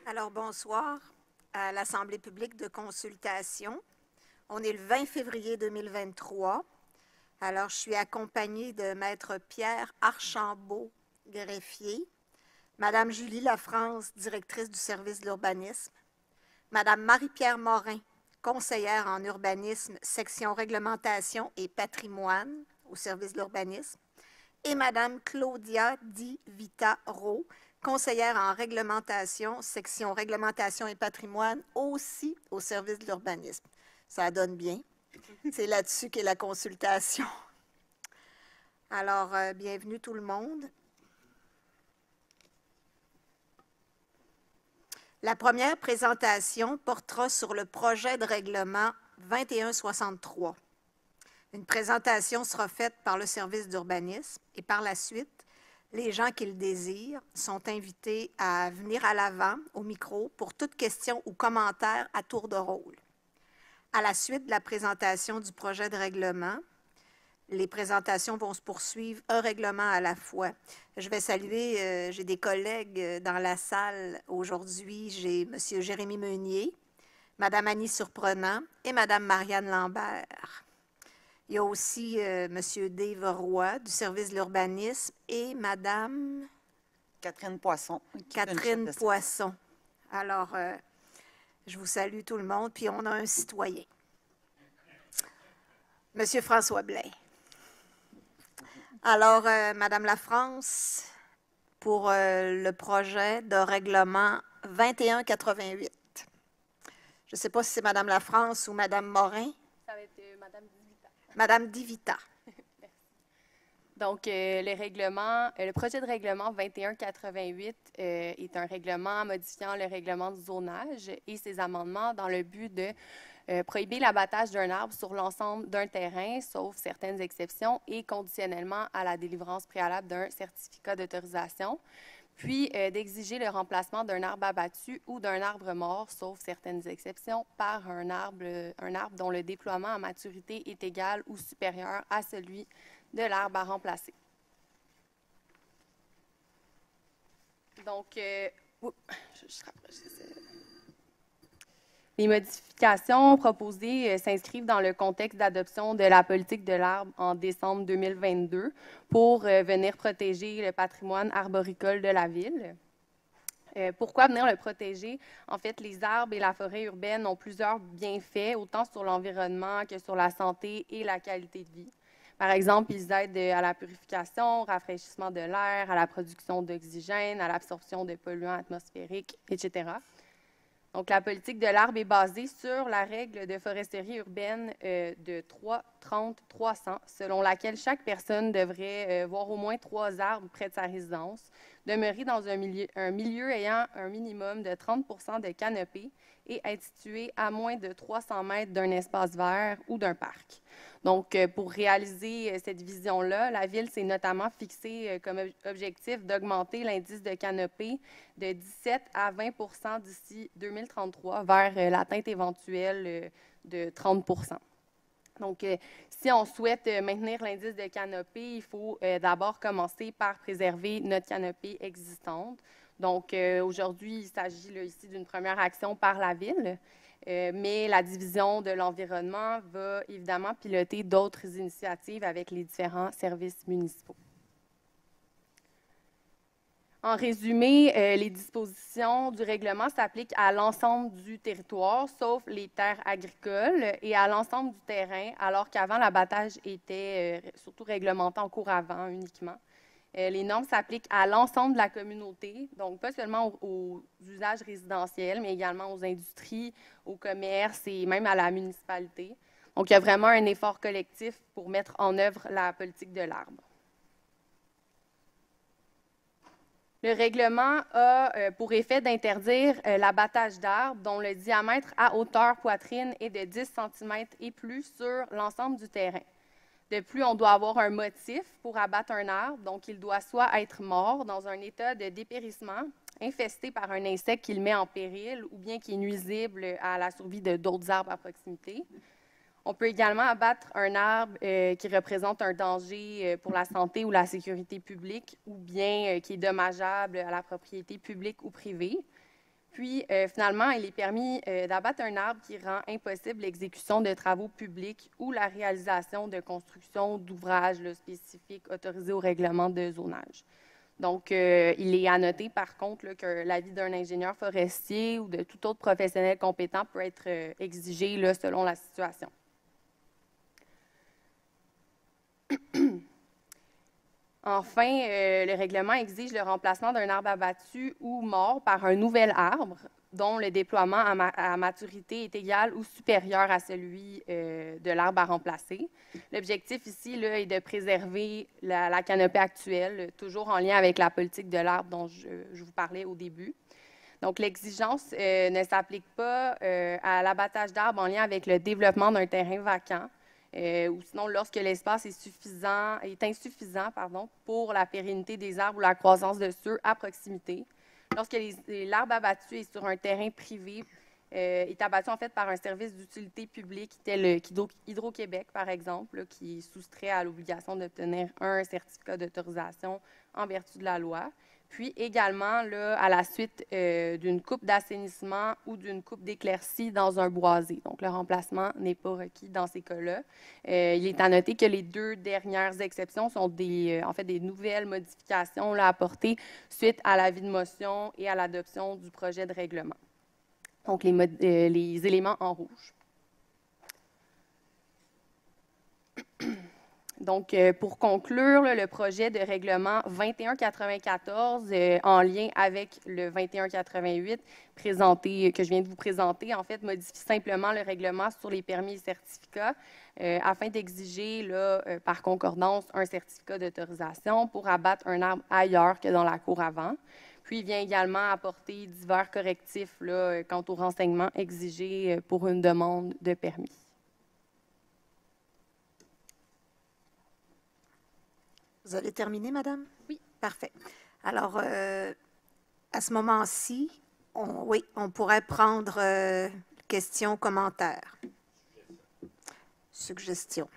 Alors, bonsoir à l'Assemblée publique de consultation. On est le 20 février 2023. Alors, je suis accompagnée de Maître Pierre Archambault, greffier, Madame Julie Lafrance, directrice du service de l'urbanisme, Madame Marie-Pierre Morin, conseillère en urbanisme, section réglementation et patrimoine au service de l'urbanisme, et Madame Claudia Di Vita-Rowe, conseillère en réglementation, section réglementation et patrimoine, aussi au service de l'urbanisme. Ça donne bien. C'est là-dessus qu'est la consultation. Alors, bienvenue tout le monde. La première présentation portera sur le projet de règlement 2163. Une présentation sera faite par le service d'urbanisme et par la suite, les gens qui le désirent sont invités à venir à l'avant, au micro, pour toute question ou commentaire à tour de rôle. À la suite de la présentation du projet de règlement, les présentations vont se poursuivre un règlement à la fois. Je vais saluer, j'ai des collègues dans la salle aujourd'hui. J'ai M. Jérémy Meunier, Mme Annie Surprenant et Mme Marianne Lambert. Il y a aussi M. Dave Roy du service de l'urbanisme et Mme Catherine Poisson. Catherine Poisson. Alors, je vous salue tout le monde, puis on a un citoyen. M. François Blais. Alors, Mme Lafrance, pour le projet de règlement 2188. Je ne sais pas si c'est Mme Lafrance ou Mme Morin. Ça va être Mme Divita. Mme Divita. Donc, le projet de règlement 2188 est un règlement modifiant le règlement de zonage et ses amendements dans le but de prohiber l'abattage d'un arbre sur l'ensemble d'un terrain, sauf certaines exceptions, et conditionnellement à la délivrance préalable d'un certificat d'autorisation, puis d'exiger le remplacement d'un arbre abattu ou d'un arbre mort, sauf certaines exceptions, par un arbre dont le déploiement à maturité est égal ou supérieur à celui de l'arbre à remplacer. Donc, les modifications proposées s'inscrivent dans le contexte d'adoption de la politique de l'arbre en décembre 2022 pour venir protéger le patrimoine arboricole de la ville. Pourquoi venir le protéger? En fait, les arbres et la forêt urbaine ont plusieurs bienfaits, autant sur l'environnement que sur la santé et la qualité de vie. Par exemple, ils aident à la purification, au rafraîchissement de l'air, à la production d'oxygène, à l'absorption de polluants atmosphériques, etc. Donc, la politique de l'arbre est basée sur la règle de foresterie urbaine de 3-30-300, selon laquelle chaque personne devrait voir au moins 3 arbres près de sa résidence, demeurer dans un milieu ayant un minimum de 30 % de canopée et être situé à moins de 300 mètres d'un espace vert ou d'un parc. Donc, pour réaliser cette vision-là, la Ville s'est notamment fixée comme objectif d'augmenter l'indice de canopée de 17 à 20 % d'ici 2033 vers l'atteinte éventuelle de 30 %. Donc, si on souhaite maintenir l'indice de canopée, il faut d'abord commencer par préserver notre canopée existante. Donc, aujourd'hui, il s'agit ici d'une première action par la Ville, mais la division de l'environnement va évidemment piloter d'autres initiatives avec les différents services municipaux. En résumé, les dispositions du règlement s'appliquent à l'ensemble du territoire, sauf les terres agricoles, et à l'ensemble du terrain, alors qu'avant, l'abattage était surtout réglementé en cours avant uniquement. Les normes s'appliquent à l'ensemble de la communauté, donc pas seulement aux usages résidentiels, mais également aux industries, aux commerces et même à la municipalité. Donc, il y a vraiment un effort collectif pour mettre en œuvre la politique de l'arbre. Le règlement a pour effet d'interdire l'abattage d'arbres dont le diamètre à hauteur poitrine est de 10 cm et plus sur l'ensemble du terrain. De plus, on doit avoir un motif pour abattre un arbre, donc il doit soit être mort dans un état de dépérissement, infesté par un insecte qui le met en péril ou bien qui est nuisible à la survie de d'autres arbres à proximité. On peut également abattre un arbre qui représente un danger pour la santé ou la sécurité publique ou bien qui est dommageable à la propriété publique ou privée. Puis, finalement, il est permis d'abattre un arbre qui rend impossible l'exécution de travaux publics ou la réalisation de construction d'ouvrages spécifiques autorisés au règlement de zonage. Donc, il est à noter, par contre, là, que l'avis d'un ingénieur forestier ou de tout autre professionnel compétent peut être exigé là, selon la situation. Enfin, le règlement exige le remplacement d'un arbre abattu ou mort par un nouvel arbre dont le déploiement à maturité est égal ou supérieur à celui de l'arbre à remplacer. L'objectif ici là, est de préserver la canopée actuelle, toujours en lien avec la politique de l'arbre dont je vous parlais au début. Donc, l'exigence ne s'applique pas à l'abattage d'arbres en lien avec le développement d'un terrain vacant, ou sinon lorsque l'espace est insuffisant pour la pérennité des arbres ou la croissance de ceux à proximité. Lorsque l'arbre abattu est sur un terrain privé, est abattu en fait par un service d'utilité publique tel Hydro-Québec, par exemple, là, qui est soustrait à l'obligation d'obtenir un certificat d'autorisation en vertu de la loi. Puis également, là, à la suite d'une coupe d'assainissement ou d'une coupe d'éclaircie dans un boisé. Donc, le remplacement n'est pas requis dans ces cas-là. Il est à noter que les deux dernières exceptions sont en fait des nouvelles modifications là, apportées suite à l'avis de motion et à l'adoption du projet de règlement. Donc, les éléments en rouge. Donc, pour conclure, là, le projet de règlement 2194, en lien avec le 2188 que je viens de vous présenter, en fait, modifie simplement le règlement sur les permis et certificats afin d'exiger, là, par concordance, un certificat d'autorisation pour abattre un arbre ailleurs que dans la cour avant. Puis, il vient également apporter divers correctifs là, quant aux renseignements exigés pour une demande de permis. Vous allez terminer, madame? Oui. Parfait. Alors, à ce moment-ci, on pourrait prendre questions, commentaires. Suggestions.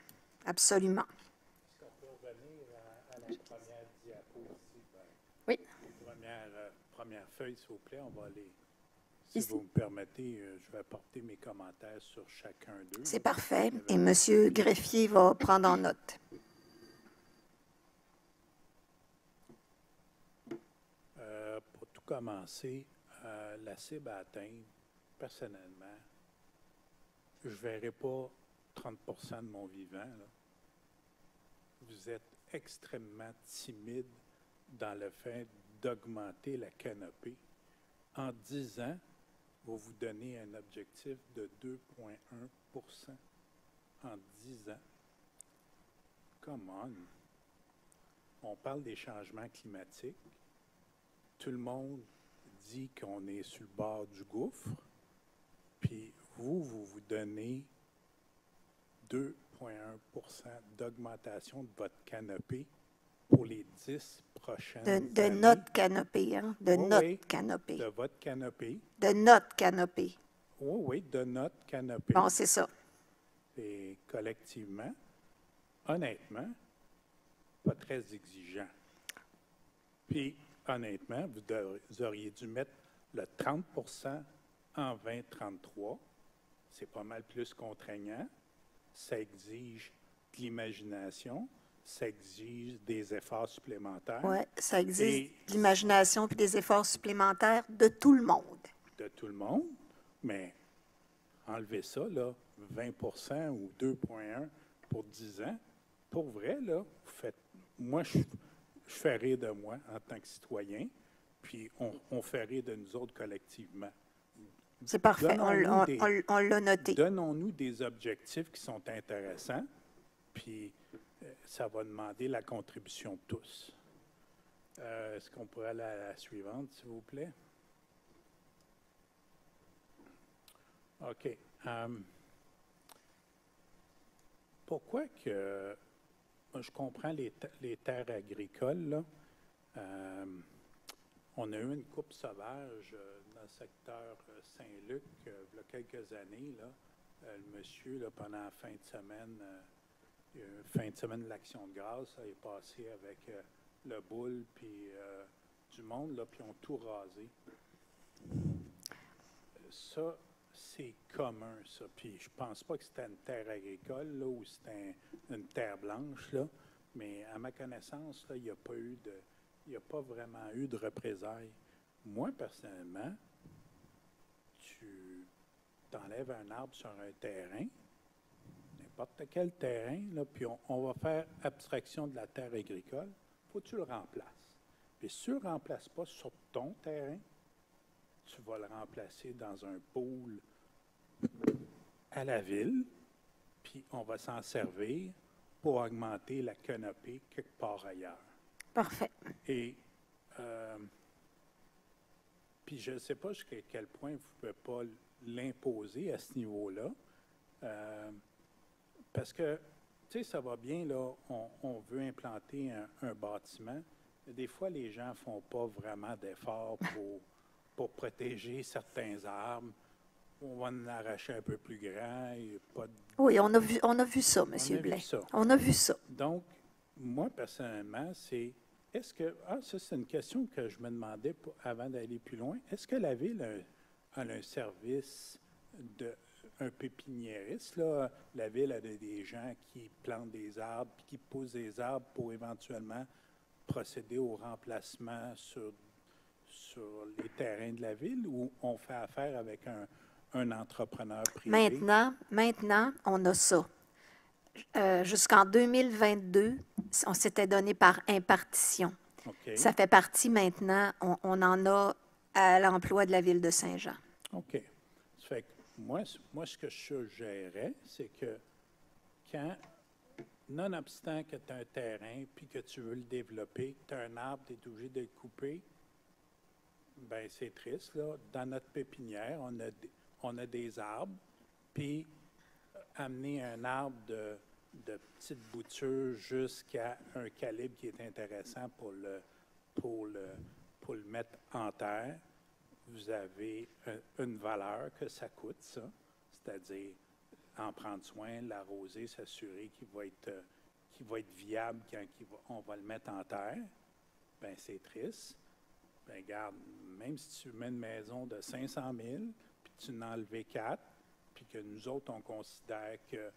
Absolument. Est-ce qu'on peut revenir à la première diapositive? Oui. Première feuille, s'il vous plaît. On va aller. Si vous me permettez, je vais apporter mes commentaires sur chacun d'eux. C'est parfait. Et M. Greffier va prendre en note. Pour tout commencer, la cible à atteindre, personnellement, je ne verrai pas 30 de mon vivant. Là. Vous êtes extrêmement timide dans le fait d'augmenter la canopée. En 10 ans, vous vous donnez un objectif de 2,1 en 10 ans. Come on! On parle des changements climatiques. Tout le monde dit qu'on est sur le bord du gouffre, puis vous donnez 2,1 d'augmentation de votre canopée pour les 10 prochaines années. De notre canopée, hein? Canopée. De votre canopée. De notre canopée. Oui, de notre canopée. Bon, c'est ça. Et collectivement, honnêtement, pas très exigeant. Puis, honnêtement, vous auriez dû mettre le 30 en 2033. C'est pas mal plus contraignant. Ça exige de l'imagination. Ça exige des efforts supplémentaires. Oui, ça exige de l'imagination et des efforts supplémentaires de tout le monde. De tout le monde. Mais enlevez ça, là, 20 ou 2,1 pour 10 ans. Pour vrai, là, moi, je fais rire de moi en tant que citoyen, puis on fait rire de nous autres collectivement. C'est parfait, on l'a noté. Donnons-nous des objectifs qui sont intéressants, puis ça va demander la contribution de tous. Est-ce qu'on pourrait aller à la suivante, s'il vous plaît? OK. Pourquoi que... Je comprends les terres agricoles, là. On a eu une coupe sauvage dans le secteur Saint-Luc il y a quelques années. Là. Le monsieur, là, pendant la fin de semaine de l'Action de grâce, il est passé avec le boule puis du monde, là, puis ils ont tout rasé. ça, c'est commun, ça. Puis je pense pas que c'était une terre agricole, là, ou c'était une terre blanche, là. Mais à ma connaissance, là, il n'y a pas eu de, il n'y a pas vraiment eu de représailles. Moi, personnellement, tu t'enlèves un arbre sur un terrain, n'importe quel terrain, là, puis on va faire abstraction de la terre agricole, faut que tu le remplaces. Puis si tu ne le remplaces pas sur ton terrain, tu vas le remplacer dans un pôle à la ville, puis on va s'en servir pour augmenter la canopée quelque part ailleurs. Parfait. Et puis je ne sais pas jusqu'à quel point vous ne pouvez pas l'imposer à ce niveau-là, parce que, tu sais, ça va bien, là, on veut implanter un bâtiment. Des fois, les gens ne font pas vraiment d'efforts pour protéger certains arbres. On va en arracher un peu plus grand. Et pas de... Oui, on a vu ça, M. Blais. On a vu ça. Donc, moi, personnellement, c'est... Est-ce que... Ah, ça, c'est une question que je me demandais avant d'aller plus loin. Est-ce que la Ville a un service un pépiniériste, là? La Ville a des gens qui plantent des arbres, puis qui poussent des arbres pour éventuellement procéder au remplacement sur les terrains de la Ville, ou on fait affaire avec un entrepreneur privé? Maintenant, on a ça. Jusqu'en 2022, on s'était donné par impartition. OK. Ça fait partie maintenant, on en a à l'emploi de la Ville de Saint-Jean. OK. Ça fait que moi, ce que je suggérais, c'est que quand, nonobstant que tu as un terrain puis que tu veux le développer, que tu as un arbre, tu es obligé de le couper, bien, c'est triste, là. Dans notre pépinière, on a des arbres, puis amener un arbre de petite bouture jusqu'à un calibre qui est intéressant pour le mettre en terre, vous avez une valeur que ça coûte, ça, c'est-à-dire en prendre soin, l'arroser, s'assurer qu'il va être viable quand on va le mettre en terre. Bien, c'est triste. Bien, regarde, même si tu mets une maison de 500 000, puis tu en as enlevé 4, puis que nous autres, on considère que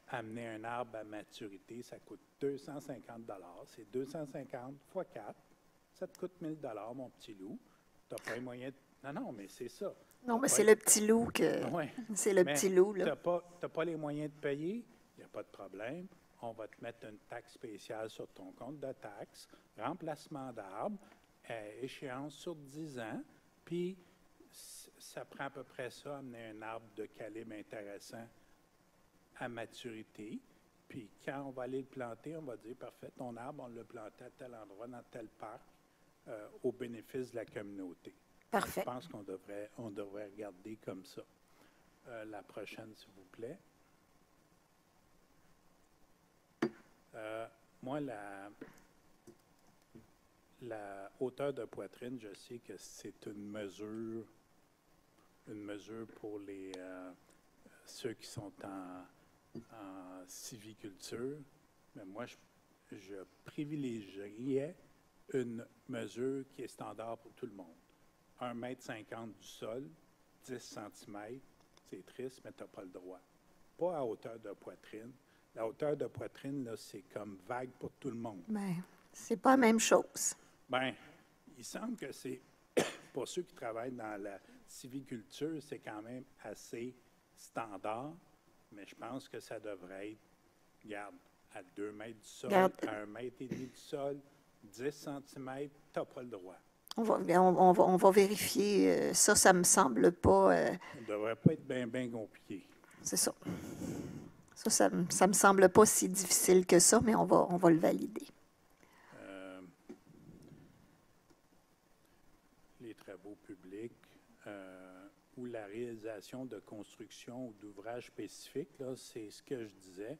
amener un arbre à maturité, ça coûte 250 $. C'est 250 fois 4. Ça te coûte 1 000 $ mon petit loup. Tu n'as pas les moyens de... Non, mais c'est ça. Non, mais c'est le petit loup que... Ouais. C'est le petit loup, Tu là. n'as pas les moyens de payer, il n'y a pas de problème. On va te mettre une taxe spéciale sur ton compte de taxes, remplacement d'arbres, échéance sur 10 ans, puis ça prend à peu près ça, amener un arbre de calibre intéressant à maturité. Puis quand on va aller le planter, on va dire, parfait, ton arbre, on l'a planté à tel endroit, dans tel parc, au bénéfice de la communauté. Parfait. Je pense qu'on devrait regarder comme ça. La prochaine, s'il vous plaît. Moi, la hauteur de poitrine, je sais que c'est une mesure pour ceux qui sont en civiculture, mais moi, je privilégierais une mesure qui est standard pour tout le monde. 1,50 m du sol, 10 cm, c'est triste, mais tu n'as pas le droit. Pas à hauteur de poitrine. La hauteur de poitrine, là, c'est comme vague pour tout le monde. Bien, c'est pas la même chose. Bien, il semble que c'est, pour ceux qui travaillent dans la civiculture, c'est quand même assez standard, mais je pense que ça devrait être, regarde, à 2 mètres du sol, à 1,5 m du sol, 10 cm, tu n'as pas le droit. On va vérifier. Ça me semble pas... Ça ne devrait pas être bien compliqué. C'est ça. Ça me semble pas si difficile que ça, mais on va le valider. Les travaux publics ou la réalisation de construction ou d'ouvrages spécifiques, là, c'est ce que je disais.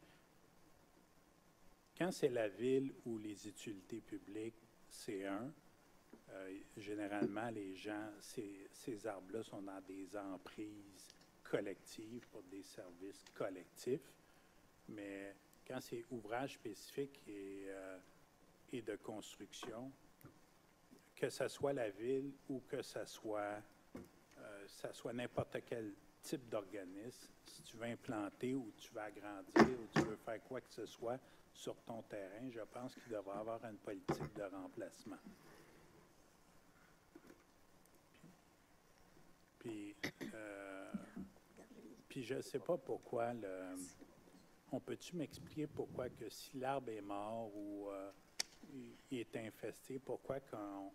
Quand c'est la ville ou les utilités publiques, c'est généralement, les gens, ces arbres-là sont dans des emprises collectives pour des services collectifs. Mais quand c'est ouvrage spécifique et de construction, que ce soit la ville ou que ce soit ça soit n'importe quel type d'organisme, si tu veux implanter ou tu veux agrandir ou tu veux faire quoi que ce soit sur ton terrain, je pense qu'il devrait y avoir une politique de remplacement. Puis je ne sais pas pourquoi on peut-tu m'expliquer pourquoi que si l'arbre est mort ou il est infesté, pourquoi qu'on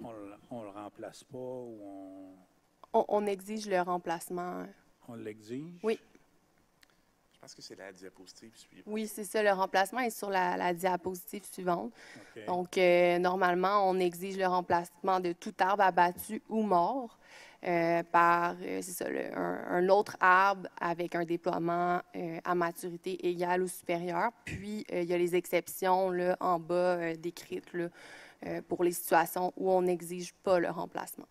le remplace pas ou On exige le remplacement. on l'exige? Oui. Je pense que c'est la diapositive suivante. Oui, c'est ça. Le remplacement est sur la diapositive suivante. OK. Donc, normalement, on exige le remplacement de tout arbre abattu ou mort par c'est ça, un autre arbre avec un déploiement à maturité égale ou supérieure. Puis, il y a les exceptions là, en bas décrites là, pour les situations où on n'exige pas le remplacement.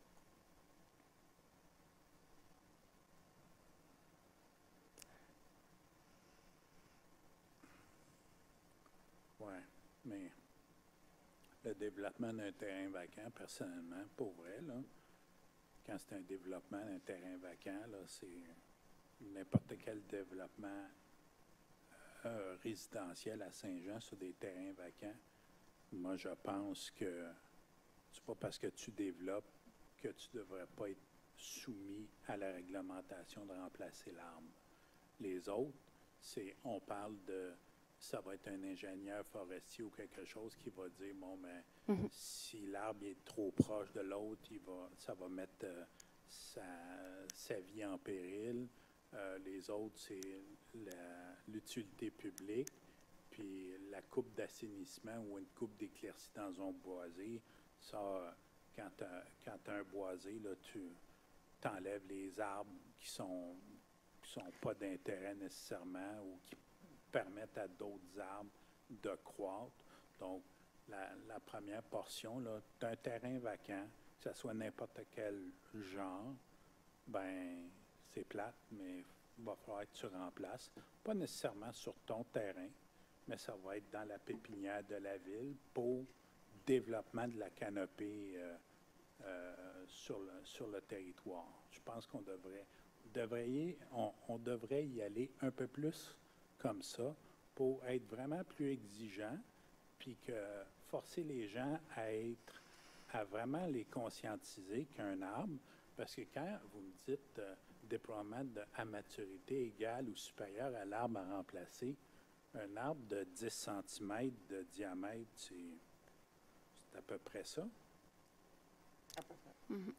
Oui, mais le développement d'un terrain vacant, personnellement, pour vrai, là, quand c'est un développement d'un terrain vacant, là, c'est n'importe quel développement résidentiel à Saint-Jean sur des terrains vacants. Moi, je pense que c'est pas parce que tu développes que tu ne devrais pas être soumis à la réglementation de remplacer l'arbre. Les autres, on parle de, ça va être un ingénieur forestier ou quelque chose qui va dire, bon, mais si l'arbre est trop proche de l'autre, ça va mettre sa vie en péril. Les autres, c'est l'utilité publique, puis la coupe d'assainissement ou une coupe d'éclaircie dans un boisé. Ça, quand tu as un boisé, là, tu enlèves les arbres qui sont pas d'intérêt nécessairement ou qui permettent à d'autres arbres de croître. Donc, la première portion d'un terrain vacant, que ce soit n'importe quel genre, ben c'est plate, mais il va falloir que tu remplaces. Pas nécessairement sur ton terrain, mais ça va être dans la pépinière de la ville pour développement de la canopée sur le territoire. Je pense qu'on devrait y aller un peu plus comme ça pour être vraiment plus exigeant, puis que forcer les gens à vraiment les conscientiser qu'un arbre, parce que quand vous me dites déploiement à maturité égale ou supérieure à l'arbre à remplacer, un arbre de 10 cm de diamètre, c'est à peu près ça.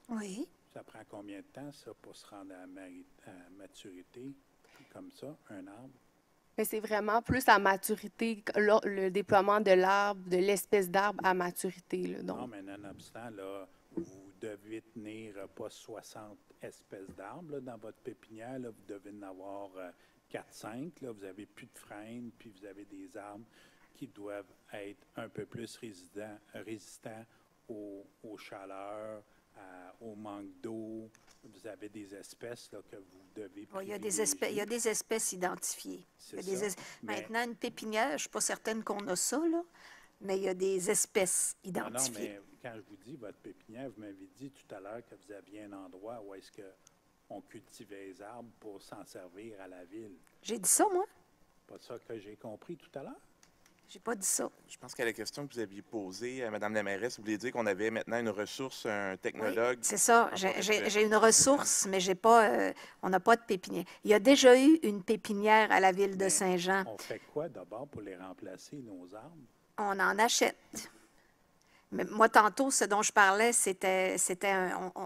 Oui. Ça prend combien de temps, ça, pour se rendre à maturité, comme ça, un arbre? Mais c'est vraiment plus à maturité, le déploiement de l'arbre, de l'espèce d'arbre à maturité. Là, donc. Non, mais nonobstant, là, vous devez tenir pas 60 espèces d'arbres dans votre pépinière. Là, vous devez en avoir 4-5. Vous n'avez plus de frênes, puis vous avez des arbres qui doivent être un peu plus résistants aux chaleurs, au manque d'eau. Vous avez des espèces là, que vous devez Oui, il y a des espèces identifiées. C'est Maintenant, une pépinière, je ne suis pas certaine qu'on a ça, là, mais il y a des espèces identifiées. Non, mais quand je vous dis votre pépinière, vous m'avez dit tout à l'heure que vous aviez un endroit où est-ce qu'on cultivait les arbres pour s'en servir à la ville. J'ai dit ça, moi? Pas ça que j'ai compris tout à l'heure? J'ai pas dit ça. Je pense qu'à la question que vous aviez posée à Mme la mairesse, vous vouliez dire qu'on avait maintenant une ressource, un technologue. Oui, c'est ça. J'ai une ressource, mais j'ai pas, on n'a pas de pépinière. Il y a déjà eu une pépinière à la ville de Saint-Jean. On fait quoi d'abord pour les remplacer, nos arbres? On en achète. Mais moi, tantôt, ce dont je parlais,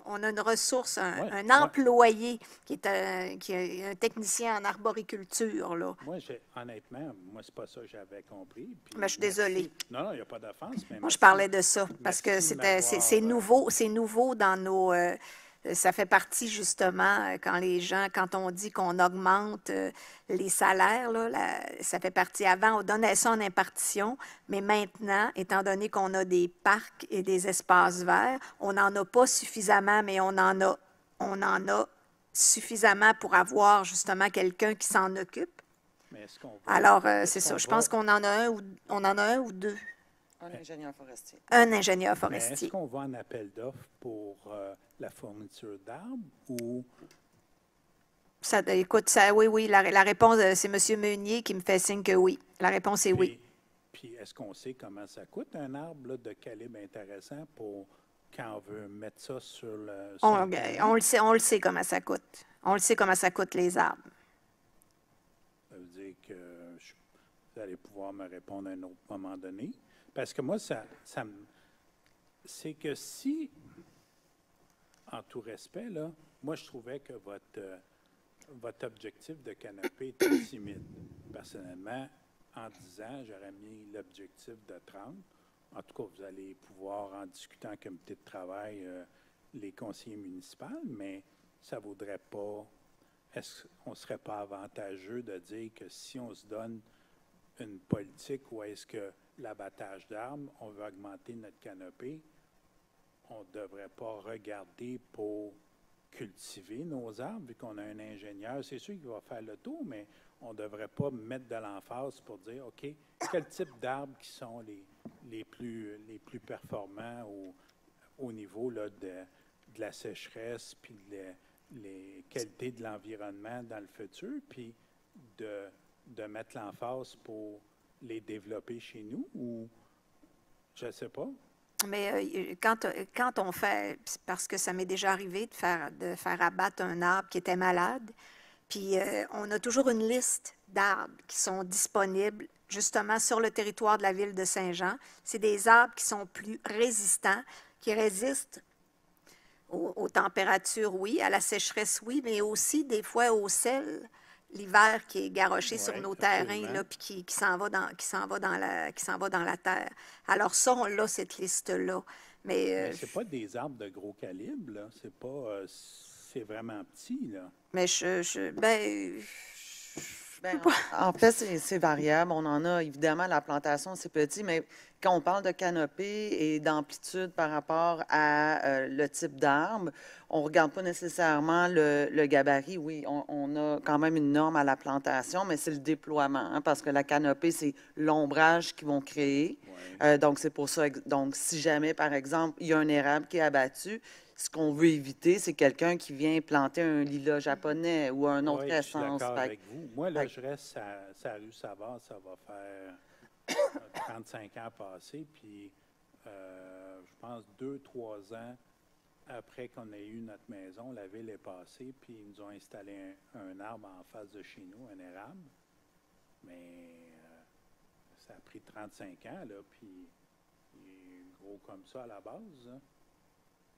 on a une ressource, un employé qui est un technicien en arboriculture. Là. Moi, honnêtement, c'est pas ça que j'avais compris. Mais je suis désolée. Non, il n'y a pas d'offense. Moi, je parlais de ça parce que c'est nouveau dans nos... ça fait partie, justement, quand on dit qu'on augmente les salaires, là, ça fait partie. Avant, on donnait ça en impartition, mais maintenant, étant donné qu'on a des parcs et des espaces verts, on n'en a pas suffisamment, mais on en a suffisamment pour avoir, justement, quelqu'un qui s'en occupe. Mais Alors, c'est ça. Je pense qu'on en a un ou deux. Un ingénieur forestier. Un ingénieur Mais forestier. est-ce qu'on va en appel d'offres pour la fourniture d'arbres ou Écoute, oui, la réponse, c'est M. Meunier qui me fait signe que oui. La réponse est oui. Puis est-ce qu'on sait comment ça coûte un arbre là, de calibre intéressant pour quand on veut mettre ça sur le terrain? On le sait comment ça coûte. On le sait comment ça coûte les arbres. Ça veut dire que vous allez pouvoir me répondre à un autre moment donné. Parce que moi, c'est que si, en tout respect, là, moi, je trouvais que votre objectif de canopée était timide. Personnellement, en 10 ans, j'aurais mis l'objectif de 30. En tout cas, vous allez pouvoir en discuter en comité de travail les conseillers municipaux, mais ça ne vaudrait pas. Est-ce qu'on ne serait pas avantageux de dire que si on se donne une politique où est-ce que l'abattage d'arbres, on veut augmenter notre canopée, on ne devrait pas regarder pour cultiver nos arbres, vu qu'on a un ingénieur. C'est sûr qu'il va faire le tour, mais on ne devrait pas mettre de l'emphase pour dire, OK, quel type d'arbres qui sont les plus performants au niveau là, de la sécheresse, puis les qualités de l'environnement dans le futur, puis de mettre l'emphase pour les développer chez nous, ou je ne sais pas. Mais quand on fait, parce que ça m'est déjà arrivé de faire abattre un arbre qui était malade, puis on a toujours une liste d'arbres qui sont disponibles justement sur le territoire de la ville de Saint-Jean. C'est des arbres qui sont plus résistants, qui résistent aux températures, oui, à la sécheresse, oui, mais aussi des fois au sel, l'hiver qui est garoché sur nos terrains, là, puis qui s'en va dans la terre. Alors ça, on l'a, cette liste-là. Mais c'est pas des arbres de gros calibre, là. C'est pas... c'est vraiment petit, là. Mais en fait, c'est variable. On en a, évidemment, la plantation, c'est petit, mais quand on parle de canopée et d'amplitude par rapport à le type d'arbre, on ne regarde pas nécessairement le gabarit. Oui, on a quand même une norme à la plantation, mais c'est le déploiement, hein, parce que la canopée, c'est l'ombrage qu'ils vont créer. Ouais. Donc, c'est pour ça. Donc, si jamais, par exemple, il y a un érable qui est abattu, ce qu'on veut éviter, c'est quelqu'un qui vient planter un lilas japonais ou un autre essence. Je suis d'accord avec vous. Moi, là, je reste à rue Savard, ça va faire 35 ans passés, puis je pense 2-3 ans après qu'on ait eu notre maison, la ville est passée, puis ils nous ont installé un arbre en face de chez nous, un érable. Mais ça a pris 35 ans, là, puis il est gros comme ça à la base, hein.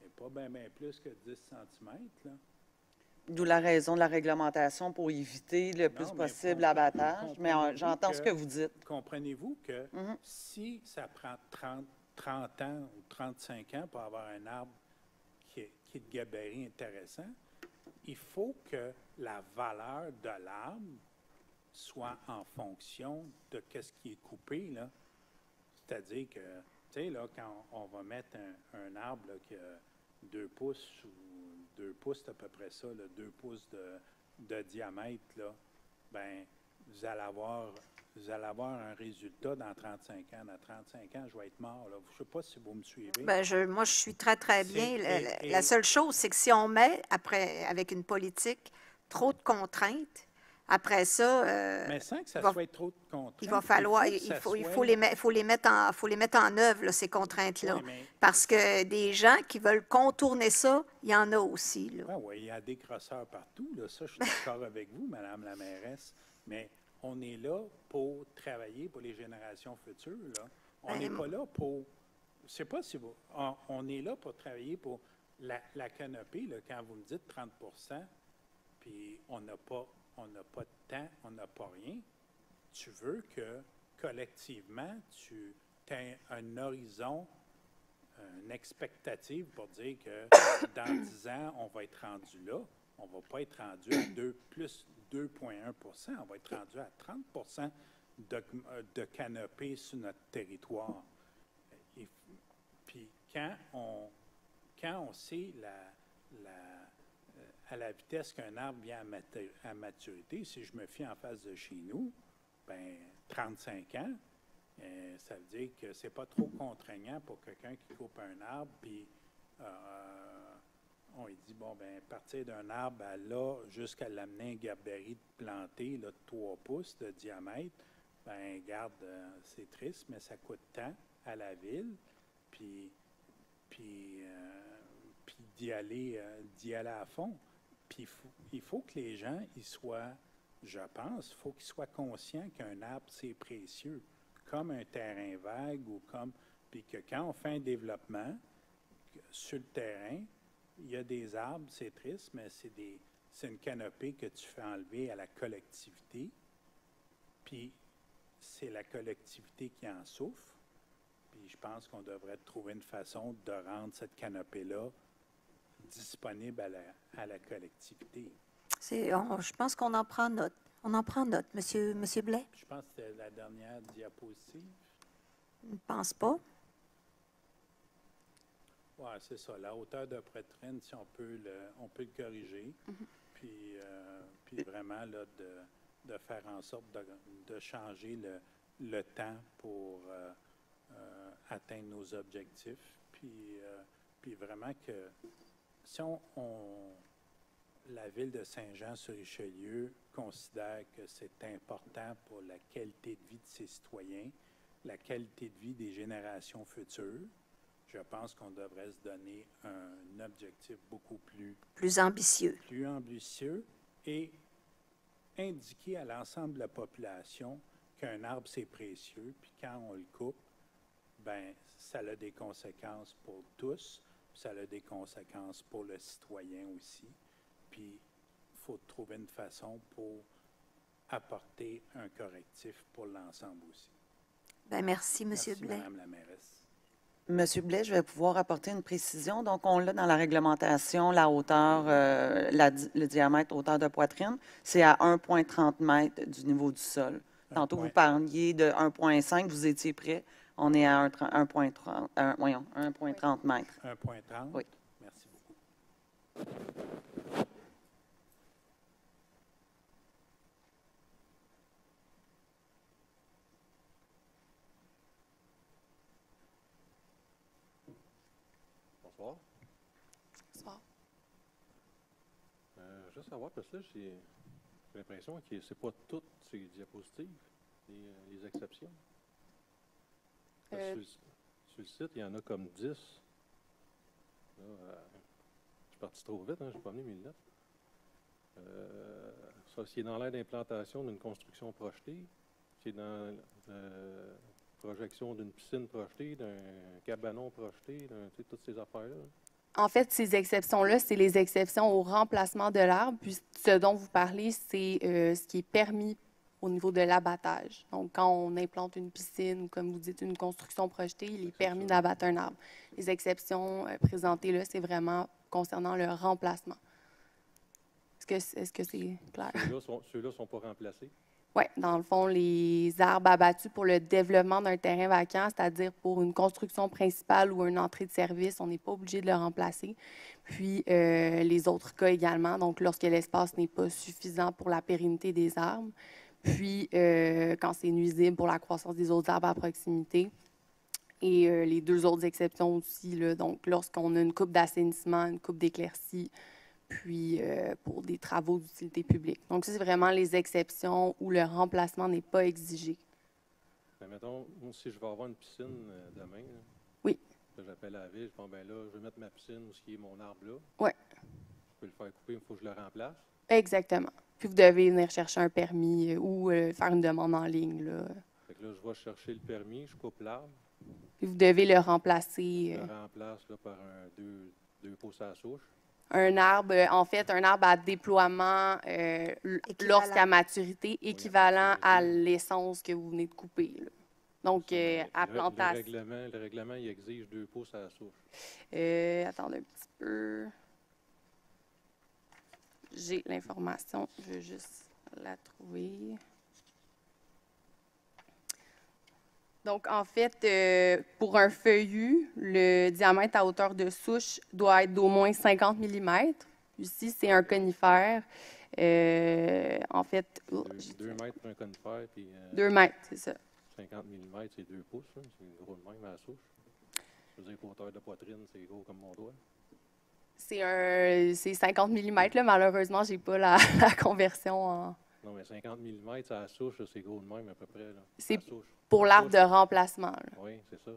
Et pas bien plus que 10 cm, là. D'où la raison de la réglementation pour éviter le plus possible l'abattage. Mais j'entends ce que vous dites. Comprenez-vous que si ça prend 30 ans ou 35 ans pour avoir un arbre qui est de gabarit intéressant, il faut que la valeur de l'arbre soit en fonction de ce qui est coupé, là. C'est-à-dire que, tu sais, là, quand on va mettre un arbre là, qui a 2 pouces ou 2 pouces, c'est à peu près ça, là, 2 pouces de diamètre, là, ben, vous allez avoir un résultat dans 35 ans. Dans 35 ans, je vais être mort, là. Je ne sais pas si vous me suivez. Moi, je suis très, très bien. La seule chose, c'est que si on met, après, avec une politique, trop de contraintes, après ça, mais sans que ça soit trop de contraintes, il va falloir, il faut les mettre en œuvre, là, ces contraintes-là. Oui, mais parce que des gens qui veulent contourner ça, il y en a aussi, là. Oui, il y a des crosseurs partout, là. Ça, je suis d'accord avec vous, Madame la mairesse. Mais on est là pour travailler pour les générations futures, là. On n'est pas là pour... Je ne sais pas si vous... On est là pour travailler pour la canopée, là, quand vous me dites 30 %, puis on n'a pas de temps, on n'a pas rien. Tu veux que, collectivement, tu aies un horizon, une expectative pour dire que dans 10 ans, on va être rendu là. On ne va pas être rendu à plus 2,1 %. On va être rendu à 30 de canopée sur notre territoire. Et puis, quand on sait à la vitesse qu'un arbre vient à maturité, si je me fie en face de chez nous, ben 35 ans, Ça veut dire que c'est pas trop contraignant pour quelqu'un qui coupe un arbre, puis on lui dit, bon, ben, partir d'un arbre à là, jusqu'à l'amener un gabarit planté, là, de 3 pouces de diamètre, ben, garde, c'est triste, mais ça coûte tant à la ville, puis d'y aller à fond. Puis il faut que les gens, ils soient, je pense, il faut qu'ils soient conscients qu'un arbre, c'est précieux, comme un terrain vague ou comme, puis que quand on fait un développement sur le terrain, il y a des arbres, c'est triste, mais c'est une canopée que tu fais enlever à la collectivité, puis c'est la collectivité qui en souffre, puis je pense qu'on devrait trouver une façon de rendre cette canopée-là disponible à la collectivité. Je pense qu'on en prend note. On en prend note, Monsieur Blais? Je pense que c'était la dernière diapositive. Je ne pense pas. Oui, c'est ça. La hauteur de poitrine, si on peut le corriger, puis vraiment là, de faire en sorte de changer le temps pour atteindre nos objectifs. Puis vraiment que si la ville de Saint-Jean-sur-Richelieu considère que c'est important pour la qualité de vie de ses citoyens, la qualité de vie des générations futures, je pense qu'on devrait se donner un objectif beaucoup plus ambitieux. Plus ambitieux et indiquer à l'ensemble de la population qu'un arbre, c'est précieux, puis quand on le coupe, ben ça a des conséquences pour tous, puis ça a des conséquences pour le citoyen aussi. Puis il faut trouver une façon pour apporter un correctif pour l'ensemble aussi. Bien, merci, M. Blais. Madame la mairesse. Monsieur Blais, je vais pouvoir apporter une précision. Donc, on l'a dans la réglementation, la hauteur, le diamètre hauteur de poitrine, c'est à 1,30 m du niveau du sol. Tantôt, vous parliez de 1,5, vous étiez prêt. On est à 1,30 m. 1,30? Oui. Merci beaucoup. Bonsoir. Bonsoir. Juste savoir, parce que là, j'ai l'impression que ce n'est pas toutes ces diapositives, les exceptions. Parce que sur le site, il y en a comme 10. Là, je suis parti trop vite, je n'ai pas mis mes lunettes. Ça, c'est dans l'aire d'implantation d'une construction projetée. C'est dans la projection d'une piscine projetée, d'un cabanon projeté, toutes ces affaires-là. En fait, ces exceptions-là, c'est les exceptions au remplacement de l'arbre. Puis ce dont vous parlez, c'est ce qui est permis au niveau de l'abattage. Donc, quand on implante une piscine ou, comme vous dites, une construction projetée, il est permis d'abattre un arbre. Les exceptions présentées là, c'est vraiment concernant le remplacement. Est-ce que c'est clair? Ceux-là ne sont pas remplacés? Oui, dans le fond, les arbres abattus pour le développement d'un terrain vacant, c'est-à-dire pour une construction principale ou une entrée de service, on n'est pas obligé de le remplacer. Puis, les autres cas également, donc lorsque l'espace n'est pas suffisant pour la pérennité des arbres, puis quand c'est nuisible pour la croissance des autres arbres à proximité. Et les deux autres exceptions aussi, là, donc lorsqu'on a une coupe d'assainissement, une coupe d'éclaircie, puis pour des travaux d'utilité publique. Donc, ça, c'est vraiment les exceptions où le remplacement n'est pas exigé. Mais mettons, si je vais avoir une piscine demain, là, oui. J'appelle à la ville, je dis, bon, ben là, je vais mettre ma piscine où est mon arbre là. Oui. Je peux le faire couper, il faut que je le remplace. Exactement. Puis, vous devez venir chercher un permis ou faire une demande en ligne, là. Fait que là, je vais chercher le permis, je coupe l'arbre. Puis, vous devez le remplacer. Je le remplace là, par deux pousses à la souche. Un arbre, en fait, un arbre à déploiement lorsqu'à maturité, équivalent à l'essence que vous venez de couper, là. Donc, à plantation. Le règlement, il exige 2 pouces à la souche. Attendez un petit peu. J'ai l'information, je veux juste la trouver. Donc, en fait, pour un feuillu, le diamètre à hauteur de souche doit être d'au moins 50 mm. Ici, c'est un conifère. En fait... 2 mètres pour un conifère. Puis, 2 mètres, c'est ça. 50 mm, c'est 2 pouces. Là. C'est gros de même à la souche. Je veux dire qu'hauteur de poitrine, c'est gros comme mon doigt. C'est 50 mm, là. Malheureusement, j'ai pas la, la conversion en... Non, mais 50 mm, à la souche, là, c'est gros de même à peu près. Là. C'est À la souche. pour À la l'arbre de souche, remplacement, là. oui, c'est ça.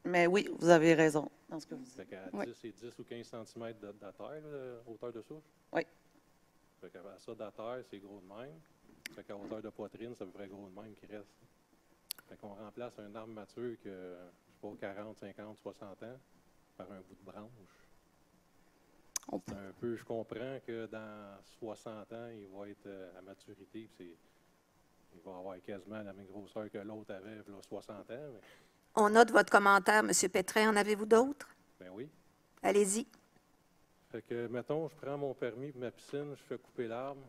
Mais oui, vous avez raison dans ce que vous dites. Fait qu'à Oui. 10, c'est 10 ou 15 cm de terre, là, hauteur de souche. Oui. Fait qu'à ça, de terre, c'est gros de même. Fait qu'à hauteur de poitrine, c'est à peu près gros de même qui reste. Fait qu'on remplace un arbre mature que, je sais pas, 40, 50, 60 ans par un bout de branche. On C'est un peu, je comprends que dans 60 ans, il va être à maturité, puis il va avoir quasiment la même grosseur que l'autre avait, là, 60 ans. Mais, On note votre commentaire, M. Pétrin. En avez-vous d'autres? ben oui. Allez-y. Fait que, mettons, je prends mon permis pour ma piscine, je fais couper l'arbre.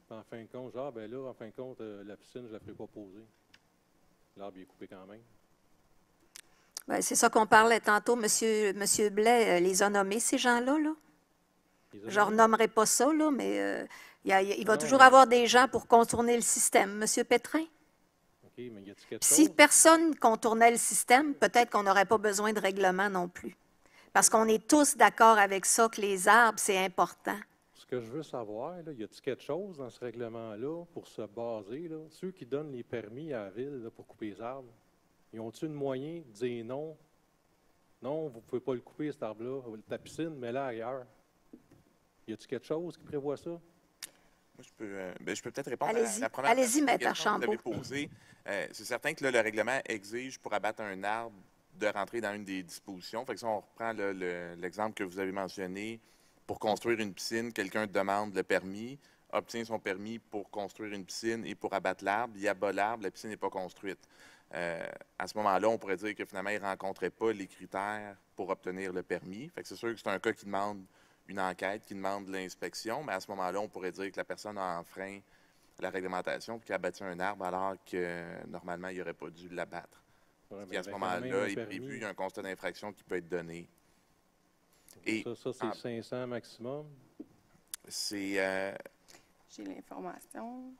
Puis en fin de compte, genre, ben là, en fin de compte, la piscine, je ne la ferai pas poser. L'arbre, il est coupé quand même. Ben, c'est ça qu'on parlait tantôt. Monsieur Blais les a nommés, ces gens-là. Là. Les Je ne renommerai pas ça, là, mais il va Non, toujours mais- avoir des gens pour contourner le système. Monsieur Pétrin? OK, mais y a-t-il quelque Si chose? personne contournait le système, peut-être qu'on n'aurait pas besoin de règlement non plus. Parce qu'on est tous d'accord avec ça, que les arbres, c'est important. Ce que je veux savoir, là, y a-t-il quelque chose dans ce règlement-là pour se baser, là? Ceux qui donnent les permis à la ville là, pour couper les arbres, ils ont-ils un moyen de dire non? Non, vous ne pouvez pas le couper, cet arbre-là. Ta piscine, mets-la ailleurs. Y a-t-il quelque chose qui prévoit ça? Moi, je peux peut-être répondre à Allez-y. la première Allez-y, Maître question que vous avez Archambault. posée. C'est certain que là, le règlement exige pour abattre un arbre de rentrer dans une des dispositions. Fait que si on reprend l'exemple que vous avez mentionné, pour construire une piscine, quelqu'un demande le permis, obtient son permis pour construire une piscine et pour abattre l'arbre, il abat l'arbre, la piscine n'est pas construite. À ce moment-là, on pourrait dire que finalement, il ne rencontrait pas les critères pour obtenir le permis. Fait que c'est sûr que c'est un cas qui demande une enquête, qui demande l'inspection, mais à ce moment-là, on pourrait dire que la personne a enfreint la réglementation et qu'il a abattu un arbre alors que normalement, il n'aurait pas dû l'abattre. Ouais, Puis à ce ben, quand même, moment-là, un il est permis, prévu un constat d'infraction qui peut être donné. Et ça c'est 500 maximum. c'est J'ai l'information.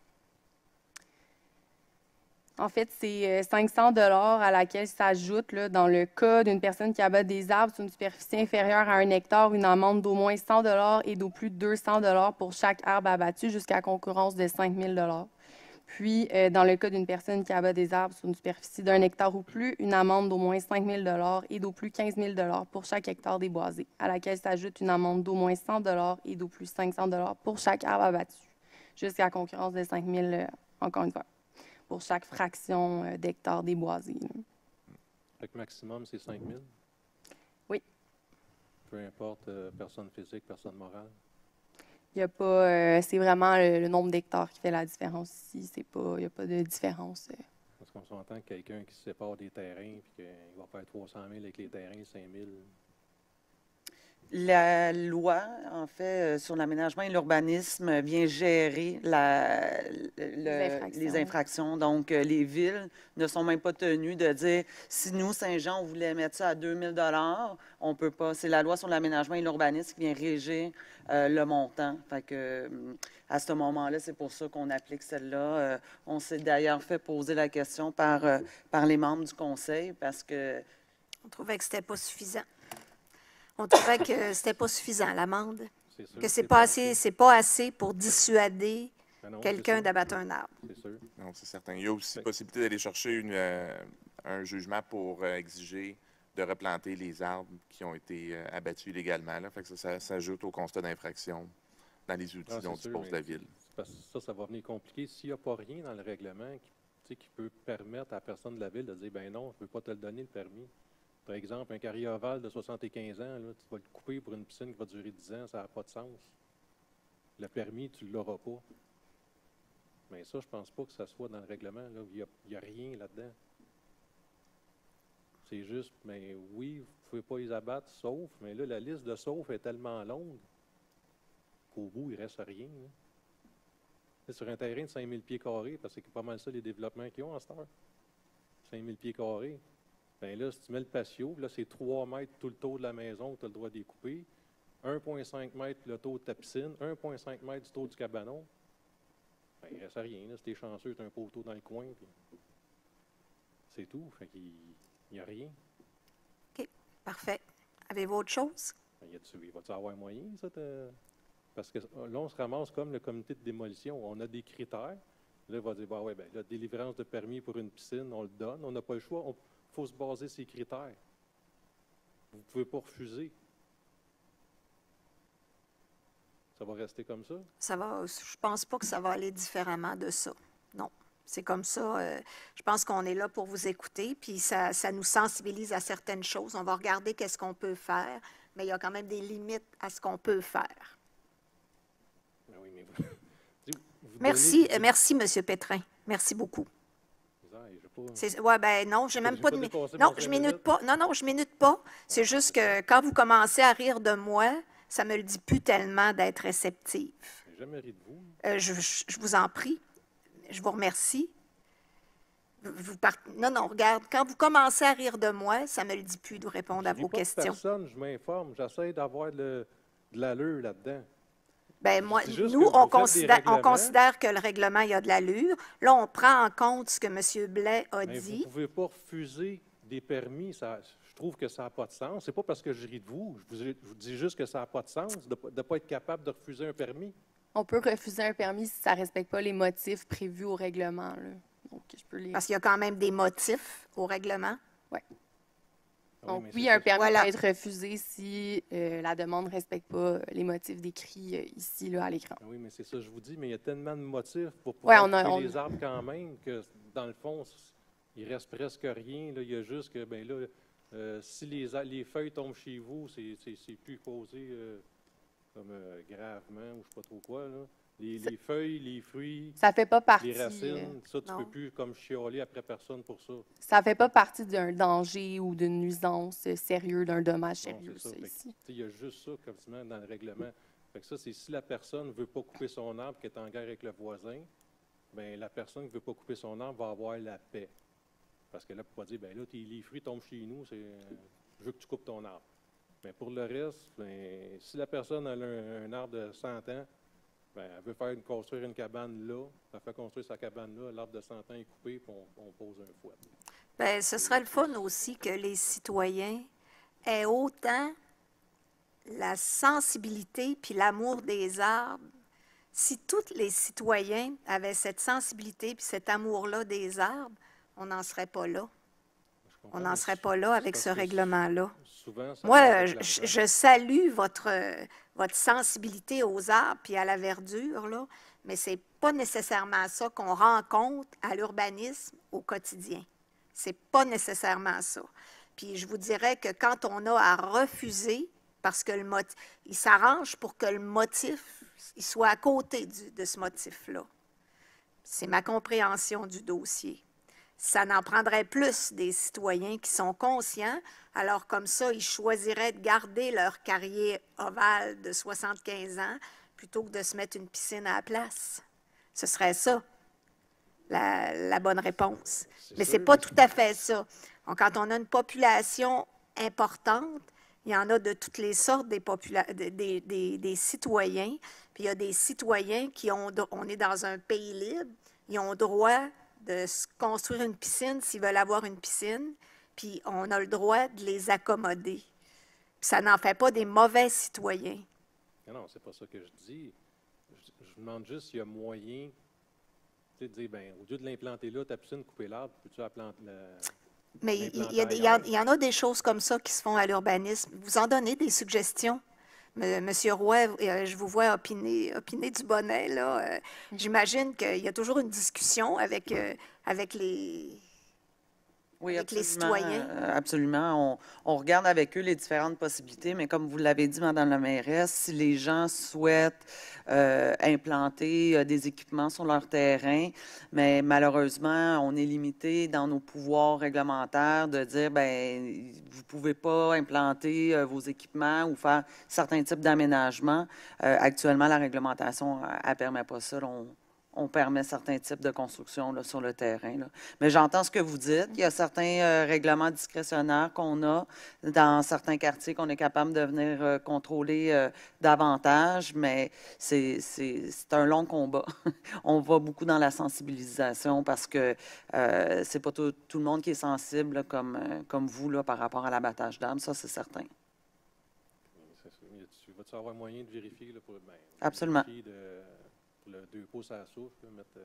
En fait, c'est 500 $ à laquelle s'ajoute, là, dans le cas d'une personne qui abat des arbres sur une superficie inférieure à 1 hectare, une amende d'au moins 100 $ et d'au plus 200 $ pour chaque arbre abattu jusqu'à concurrence de 5 000 $. Puis, dans le cas d'une personne qui abat des arbres sur une superficie d'1 hectare ou plus, une amende d'au moins 5 000 $ et d'au plus 15 000 $ pour chaque hectare déboisé, à laquelle s'ajoute une amende d'au moins 100 $ et d'au plus 500 $ pour chaque arbre abattu, jusqu'à concurrence de 5 000 encore une fois, pour chaque fraction d'hectare déboisé. Là. Fait que maximum, c'est 5 000? Oui. Peu importe, personne physique, personne morale. Il y a pas, c'est vraiment le nombre d'hectares qui fait la différence ici. Il n'y a pas de différence. Parce qu'on s'entend que quelqu'un qui se sépare des terrains et qu'il va faire 300 000 avec les terrains, 5 000. La loi, en fait, sur l'aménagement et l'urbanisme vient gérer les infractions. Donc, les villes ne sont même pas tenues de dire si nous, Saint-Jean, on voulait mettre ça à 2 000 $, on ne peut pas. C'est la loi sur l'aménagement et l'urbanisme qui vient régir le montant. Fait que, à ce moment-là, c'est pour ça qu'on applique celle-là. On s'est d'ailleurs fait poser la question par les membres du conseil parce que On trouvait que c'était pas suffisant. On trouvait que c'était pas suffisant, l'amende. C'est sûr. Que c'est pas assez pour dissuader Ben non, quelqu'un c'est sûr. d'abattre un arbre. C'est sûr. non, c'est certain. Il y a aussi possibilité d'aller chercher un jugement pour exiger de replanter les arbres qui ont été abattus illégalement. Là. Fait que ça s'ajoute au constat d'infraction dans les outils Ah, dont c'est sûr, dispose mais la ville. Parce que ça va venir compliqué. S'il n'y a pas rien dans le règlement qui peut permettre à la personne de la ville de dire ben non, je ne peux pas te le donner, le permis. Par exemple, un carrière ovale de 75 ans, là, tu vas le couper pour une piscine qui va durer 10 ans, ça n'a pas de sens. Le permis, tu ne l'auras pas. Mais ça, je ne pense pas que ça soit dans le règlement. Là. Il n'y a rien là-dedans. C'est juste, mais oui, vous ne pouvez pas les abattre, sauf, mais là, la liste de sauf est tellement longue qu'au bout, il ne reste rien. Là. C'est sur un terrain de 5 000 pieds carrés, parce que c'est pas mal ça les développements qu'ils ont à cette heure. 5 000 pieds carrés. Bien là, si tu mets le patio, là, c'est 3 mètres tout le tour de la maison que tu as le droit de découper. 1,5 mètres le tour de ta piscine, 1,5 mètres du tour du cabanon. Bien, il ne reste rien. Là. Si tu es chanceux, tu as un poteau dans le coin. Puis... C'est tout. Fait qu'il n'y a rien. OK, parfait. Avez-vous autre chose? Il va-tu avoir moyen, ça? Parce que là, on se ramasse comme le comité de démolition. On a des critères. Là, il va dire, bah ouais, ben, la délivrance de permis pour une piscine, on le donne. On n'a pas le choix. Il faut se baser sur ces critères. Vous ne pouvez pas refuser. Ça va rester comme ça? Je pense pas que ça va aller différemment de ça. Non. C'est comme ça. Je pense qu'on est là pour vous écouter, puis ça nous sensibilise à certaines choses. On va regarder qu'est-ce qu'on peut faire, mais il y a quand même des limites à ce qu'on peut faire. Oui, mais Merci, merci, M. Pétrin. Merci beaucoup. Oui, ben non, j'ai même pas de non, je minute pas. Non, non, je minute pas. C'est juste que quand vous commencez à rire de moi, ça me le dit plus tellement d'être réceptive. Je n'ai jamais ri de vous. Je vous en prie. Je vous remercie. Non, non, regarde, quand vous commencez à rire de moi, ça ne me le dit plus de répondre à vos questions. Personne, je m'informe, j'essaie d'avoir de l'allure là-dedans. Bien, moi, nous, on considère que le règlement, il y a de l'allure. Là, on prend en compte ce que M. Blais a dit. Vous ne pouvez pas refuser des permis. Je trouve que ça n'a pas de sens. Ce n'est pas parce que je ris de vous. Je vous dis juste que ça n'a pas de sens de ne pas être capable de refuser un permis. On peut refuser un permis si ça ne respecte pas les motifs prévus au règlement. Là. Donc, Parce qu'il y a quand même des motifs au règlement. Oui. Donc, oui, un permis peut être refusé si la demande ne respecte pas les motifs décrits ici, là, à l'écran. Oui, mais c'est ça que je vous dis, mais il y a tellement de motifs pour pouvoir couper les arbres quand même que, dans le fond, il ne reste presque rien. Là. Il y a juste que, bien là, si les feuilles tombent chez vous, c'est plus causé comme gravement ou je ne sais pas trop quoi, là. Les feuilles, les fruits, ça fait pas partie, les racines, ça, tu ne peux plus comme chialer après personne pour ça. Ça ne fait pas partie d'un danger ou d'une nuisance sérieux, d'un dommage sérieux, ça, ici. Il y a juste ça, comme tu dans le règlement. Fait que ça, c'est si la personne ne veut pas couper son arbre, qui est en guerre avec le voisin, bien, la personne qui ne veut pas couper son arbre va avoir la paix. Parce que là, pour pas dire, bien là, les fruits tombent chez nous, je veux que tu coupes ton arbre. Mais pour le reste, bien, si la personne a un arbre de 100 ans, bien, elle veut construire une cabane là, elle fait construire sa cabane là, l'arbre de 100 ans est coupé, puis on pose un fouet. Bien, ce serait le fun aussi que les citoyens aient autant la sensibilité puis l'amour des arbres. Si tous les citoyens avaient cette sensibilité puis cet amour-là des arbres, on n'en serait pas là. On n'en serait pas là avec ce règlement-là. Moi, je salue votre sensibilité aux arbres et à la verdure, là, mais ce n'est pas nécessairement ça qu'on rencontre à l'urbanisme au quotidien. Ce n'est pas nécessairement ça. Puis je vous dirais que quand on a à refuser, parce que il s'arrange pour que le motif il soit à côté de ce motif-là. C'est ma compréhension du dossier. Ça n'en prendrait plus des citoyens qui sont conscients, alors comme ça, ils choisiraient de garder leur carrière ovale de 75 ans plutôt que de se mettre une piscine à la place. Ce serait ça, la bonne réponse. Mais ce n'est pas tout à fait ça. Donc, quand on a une population importante, il y en a de toutes les sortes des citoyens, puis il y a des citoyens on est dans un pays libre, ils ont droit de se construire une piscine s'ils veulent avoir une piscine, puis on a le droit de les accommoder. Puis ça n'en fait pas des mauvais citoyens. Non, c'est pas ça que je dis. Je demande juste s'il y a moyen de dire, bien, au lieu de l'implanter là, ta piscine, couper l'arbre, peux-tu la planter mais il y en a des choses comme ça qui se font à l'urbanisme. Vous en donnez des suggestions? Monsieur Roy, je vous vois opiner du bonnet, là. J'imagine qu'il y a toujours une discussion avec les citoyens. Absolument. On regarde avec eux les différentes possibilités, mais comme vous l'avez dit, Mme la mairesse, si les gens souhaitent implanter des équipements sur leur terrain, mais malheureusement, on est limité dans nos pouvoirs réglementaires de dire, bien, vous ne pouvez pas implanter vos équipements ou faire certains types d'aménagements. Actuellement, la réglementation ne permet pas ça. On on permet certains types de construction là, sur le terrain. Là. Mais j'entends ce que vous dites. Il y a certains règlements discrétionnaires qu'on a dans certains quartiers qu'on est capable de venir contrôler davantage, mais c'est un long combat. On va beaucoup dans la sensibilisation parce que c'est pas tout le monde qui est sensible là, comme vous là, par rapport à l'abattage d'arbres, ça c'est certain. Tu vas-tu avoir moyen de vérifier là, Absolument. Pour le 2 pouces à la souche, là, mettre,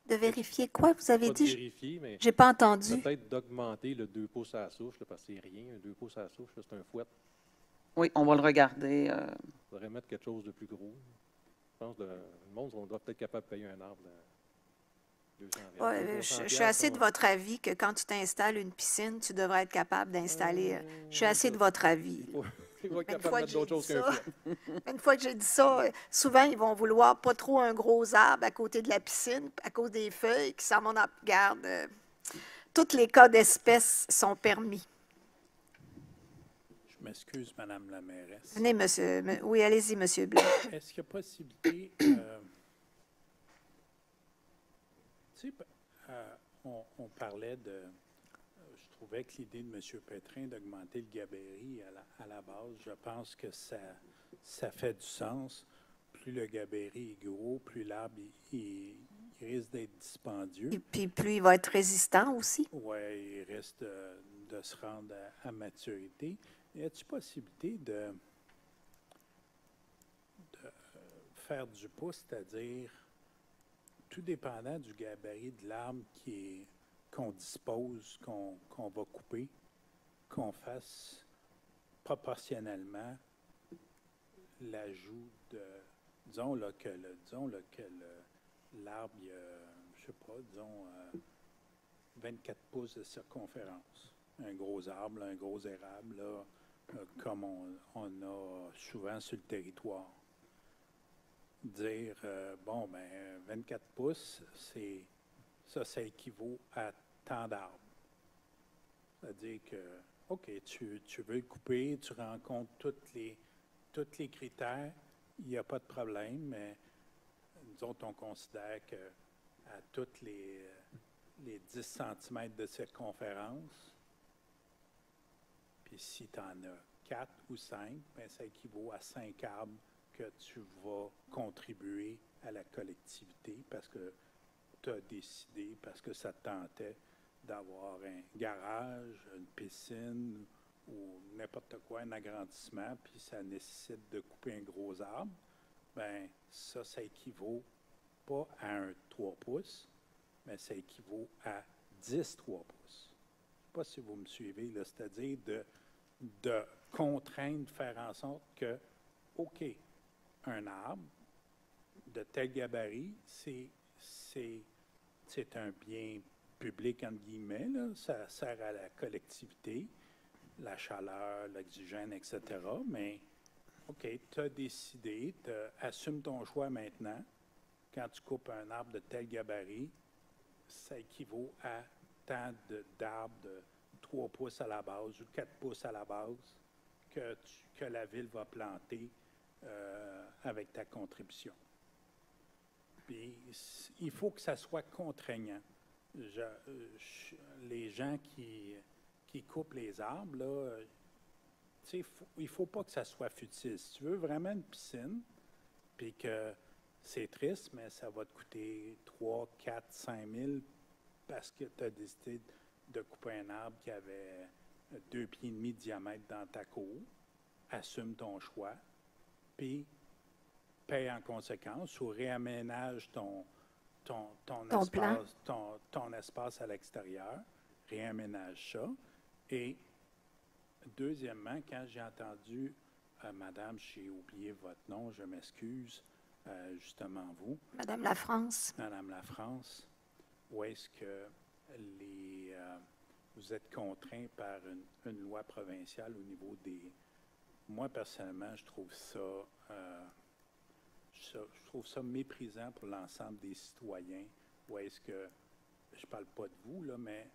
De vérifier quoi, vous avez pas de dit? vérifier, mais Je n'ai pas entendu. peut-être d'augmenter le 2 pouces à la souche, là, parce que c'est rien. Un 2 pouces à la souche, là, c'est un fouet. Oui, on va le regarder. Il faudrait mettre quelque chose de plus gros. Je pense que le monde, on doit peut-être capable de payer un arbre. 200 Ouais, je suis assez de votre avis que quand tu t'installes une piscine, tu devrais être capable d'installer. Je suis assez de votre avis. Il va être Une capable fois de que mettre d'autres j'ai choses qu'un dit fouet. Une fois que j'ai dit ça, souvent, ils vont vouloir pas trop un gros arbre à côté de la piscine, à cause des feuilles qui s'en vont dans la garde. Tous les cas d'espèces sont permis. Je m'excuse, Madame la mairesse. Venez, monsieur. Oui, allez-y, monsieur Blanc. Est-ce qu'il y a possibilité, tu sais, on parlait de, je trouvais que l'idée de M. Pétrin d'augmenter le gabarit à la base, je pense que ça fait du sens. Plus le gabarit est gros, plus l'arbre il risque d'être dispendieux. Et puis, plus il va être résistant aussi. Oui, il risque de se rendre à maturité. Y a-t-il possibilité de faire du pouce, c'est-à-dire, tout dépendant du gabarit de l'arbre qu'on dispose, qu'on va couper, qu'on fasse proportionnellement l'ajout de, disons là, que l'arbre, il y a, je sais pas, disons, 24 pouces de circonférence. Un gros arbre, là, un gros érable, là, comme on a souvent sur le territoire. Dire, bon, ben 24 pouces, ça équivaut à tant d'arbres. C'est-à-dire que, OK, tu veux le couper, tu rencontres tous les critères, il n'y a pas de problème, mais nous autres, on considère qu'à tous les 10 cm de circonférence, puis si tu en as 4 ou 5, bien, ça équivaut à 5 arbres que tu vas contribuer à la collectivité parce que tu as décidé, parce que ça te tentait d'avoir un garage, une piscine ou n'importe quoi, un agrandissement, puis ça nécessite de couper un gros arbre, bien, ça équivaut pas à un 3 pouces, mais ça équivaut à 10 3 pouces. Je ne sais pas si vous me suivez, là, c'est-à-dire de contraindre, de faire en sorte que, OK, un arbre de tel gabarit, c'est un bien public, entre guillemets, là, ça sert à la collectivité, la chaleur, l'oxygène, etc. Mais, OK, tu as décidé, assume ton choix maintenant. Quand tu coupes un arbre de tel gabarit, ça équivaut à tant d'arbres de 3 pouces à la base ou 4 pouces à la base que la ville va planter avec ta contribution. Puis, il faut que ça soit contraignant. Les gens qui coupent les arbres, là, il ne faut pas que ça soit futile. Si tu veux vraiment une piscine, puis que c'est triste, mais ça va te coûter 3, 4, 5 000 parce que tu as décidé de couper un arbre qui avait 2,5 pieds de diamètre dans ta cour. Assume ton choix, puis paye en conséquence ou réaménage ton espace à l'extérieur, réaménage ça. Et deuxièmement, quand j'ai entendu, Madame, j'ai oublié votre nom, je m'excuse, justement vous. Madame Lafrance. Madame Lafrance, où est-ce que vous êtes contraint par une loi provinciale au niveau des... Moi, personnellement, je trouve ça méprisant pour l'ensemble des citoyens. Où est-ce que, je ne parle pas de vous, là, mais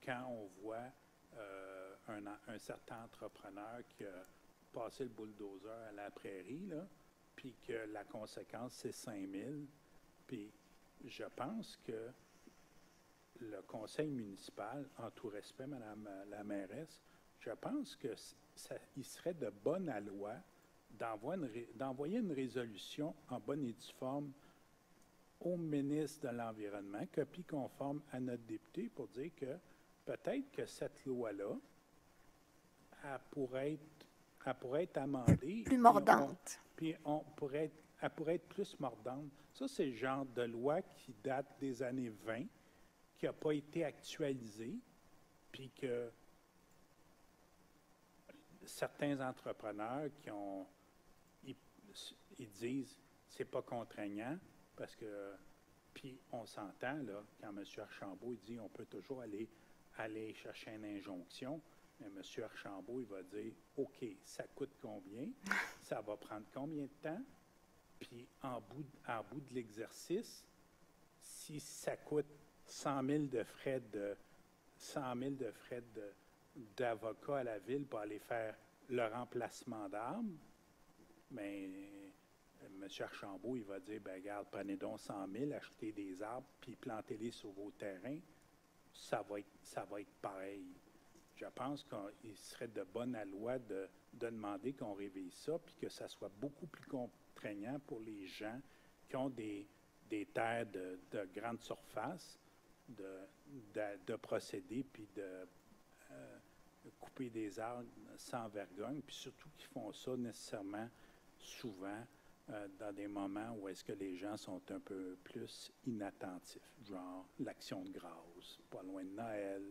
quand on voit un certain entrepreneur qui a passé le bulldozer à la prairie, là, puis que la conséquence, c'est 5 000, Puis je pense que le conseil municipal, en tout respect, Madame la mairesse, je pense que il serait de bonne loi d'envoyer une résolution en bonne et due forme au ministre de l'Environnement, copie conforme à notre député, pour dire que peut-être que cette loi-là, elle pourrait être amendée. Plus mordante. Puis elle pourrait être plus mordante. Ça, c'est le genre de loi qui date des années 20, qui n'a pas été actualisé, puis que certains entrepreneurs ils disent c'est pas contraignant, parce que, puis on s'entend, là, quand M. Archambault dit on peut toujours aller chercher une injonction, mais M. Archambault, il va dire OK, ça coûte combien, ça va prendre combien de temps, puis en bout de l'exercice, si ça coûte 100 000 de frais d'avocat à la ville pour aller faire le remplacement d'arbres, mais M. Archambault, il va dire, ben regarde, prenez donc 100 000, achetez des arbres, puis plantez-les sur vos terrains. Ça va être pareil. Je pense qu'il serait de bonne loi de demander qu'on révise ça, puis que ça soit beaucoup plus contraignant pour les gens qui ont des terres de grande surface, de procéder, puis de couper des arbres sans vergogne, puis surtout qu'ils font ça nécessairement souvent dans des moments où est-ce que les gens sont un peu plus inattentifs, genre l'Action de grâce, pas loin de Noël,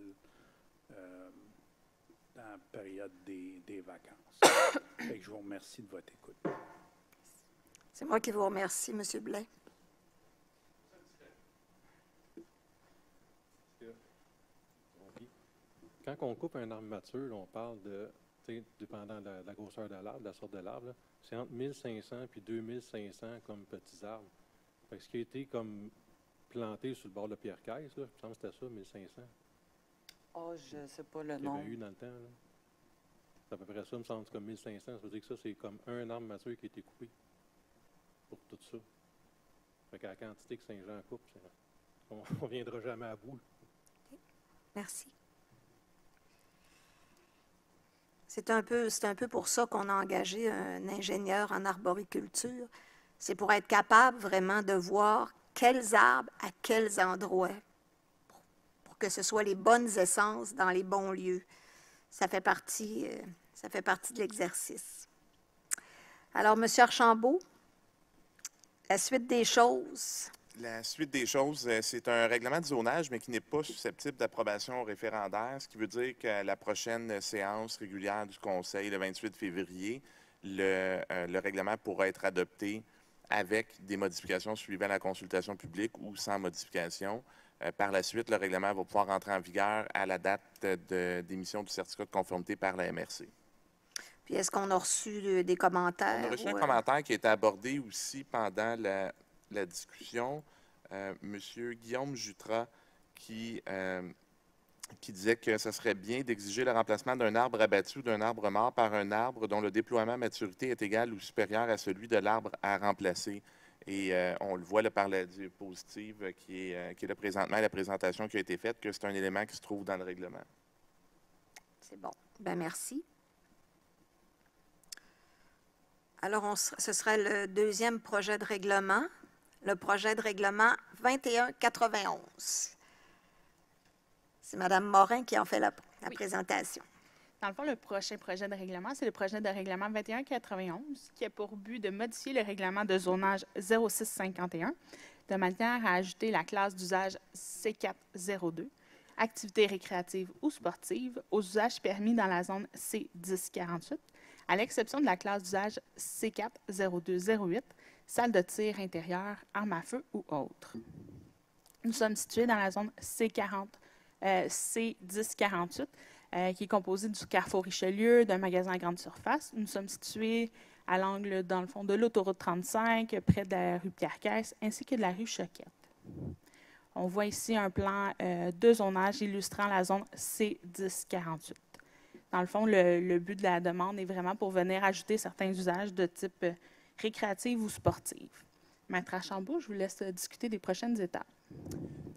dans la période des vacances. Fait que je vous remercie de votre écoute. C'est moi qui vous remercie, M. Blais. Quand on coupe un arbre mature, on parle de, dépendant de la grosseur de l'arbre, de la sorte de l'arbre, c'est entre 1500 et 2500 comme petits arbres. Fait que ce qui a été comme planté sur le bord de Pierre-Caisse, là, je pense que c'était ça, 1500. Oh, je ne sais pas le Qu'il y nom. avait eu dans le temps. Là. C'est à peu près ça, me semble, comme 1500. Ça veut dire que ça, c'est comme un arbre mature qui a été coupé pour tout ça. Fait qu'à la quantité que Saint-Jean coupe, on ne viendra jamais à bout. Merci. C'est un peu pour ça qu'on a engagé un ingénieur en arboriculture. C'est pour être capable vraiment de voir quels arbres à quels endroits, pour que ce soit les bonnes essences dans les bons lieux. Ça fait partie de l'exercice. Alors, M. Archambault, la suite des choses. La suite des choses, c'est un règlement de zonage, mais qui n'est pas susceptible d'approbation référendaire, ce qui veut dire qu'à la prochaine séance régulière du Conseil, le 28 février, le règlement pourra être adopté avec des modifications suivant la consultation publique ou sans modification. Par la suite, le règlement va pouvoir entrer en vigueur à la date d'émission du certificat de conformité par la MRC. Puis est-ce qu'on a reçu des commentaires? On a reçu un commentaire qui a été abordé aussi pendant la discussion. Monsieur Guillaume Jutras qui disait que ce serait bien d'exiger le remplacement d'un arbre abattu ou d'un arbre mort par un arbre dont le déploiement à maturité est égal ou supérieur à celui de l'arbre à remplacer. Et on le voit là, par la diapositive qui est là présentement, la présentation qui a été faite, que c'est un élément qui se trouve dans le règlement. C'est bon. Bien, merci. Alors, ce serait le deuxième projet de règlement, le projet de règlement 2191. C'est Mme Morin qui en fait la présentation. Dans le fond, le prochain projet de règlement, c'est le projet de règlement 2191 qui a pour but de modifier le règlement de zonage 0651 de manière à ajouter la classe d'usage C402, activités récréatives ou sportives, aux usages permis dans la zone C1048, à l'exception de la classe d'usage C40208, salle de tir intérieure, armes à feu ou autres. Nous sommes situés dans la zone C1048, qui est composée du carrefour Richelieu, d'un magasin à grande surface. Nous sommes situés à l'angle, dans le fond, de l'autoroute 35, près de la rue Pierre-Caisse, ainsi que de la rue Choquette. On voit ici un plan de zonage illustrant la zone C1048. Dans le fond, le but de la demande est vraiment pour venir ajouter certains usages de type récréatif ou sportif. Maître Archambault, je vous laisse discuter des prochaines étapes.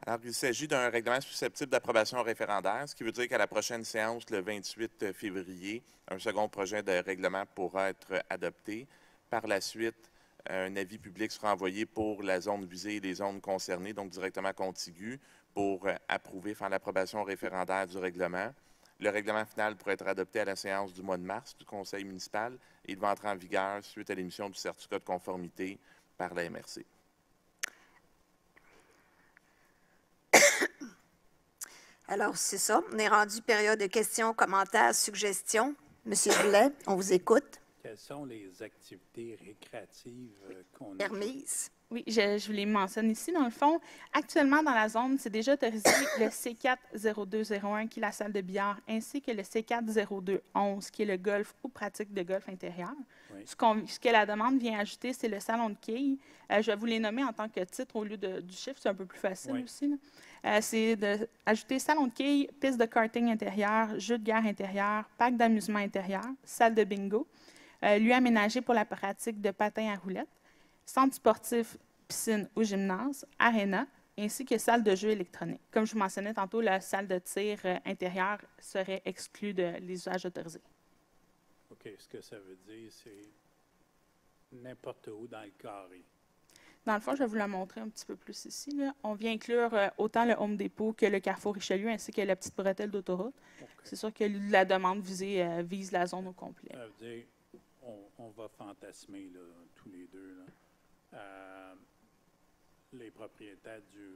Alors, il s'agit d'un règlement susceptible d'approbation référendaire, ce qui veut dire qu'à la prochaine séance, le 28 février, un second projet de règlement pourra être adopté. Par la suite, un avis public sera envoyé pour la zone visée et les zones concernées, donc directement contiguës, pour approuver, faire l'approbation référendaire du règlement. Le règlement final pourrait être adopté à la séance du mois de mars du Conseil municipal et il va entrer en vigueur suite à l'émission du certificat de conformité par la MRC. Alors, c'est ça. On est rendu période de questions, commentaires, suggestions. Monsieur Blais, on vous écoute. Quelles sont les activités récréatives qu'on a? Permise. Oui, je vous les mentionne ici. Dans le fond, actuellement, dans la zone, c'est déjà autorisé le C4-0201, qui est la salle de billard, ainsi que le C4-0211, qui est le golf ou pratique de golf intérieur. Oui. Ce que la demande vient ajouter, c'est le salon de quilles. Je vais vous les nommer en tant que titre au lieu du chiffre, c'est un peu plus facile Oui. aussi, là. C'est d'ajouter salon de quilles, piste de karting intérieur, jeu de guerre intérieur, parc d'amusement intérieur, salle de bingo, lieu aménagé pour la pratique de patins à roulettes, centre sportif, piscine ou gymnase, aréna, ainsi que salle de jeu électronique. Comme je vous mentionnais tantôt, la salle de tir intérieure serait exclue des usages autorisés. OK. Ce que ça veut dire, c'est n'importe où dans le carré. Dans le fond, je vais vous la montrer un petit peu plus ici, là. On vient inclure autant le Home Depot que le Carrefour Richelieu, ainsi que la petite bretelle d'autoroute. OK. C'est sûr que la demande visée vise la zone au complet. Ça veut dire on va fantasmer là, tous les deux. Là. Les propriétaires du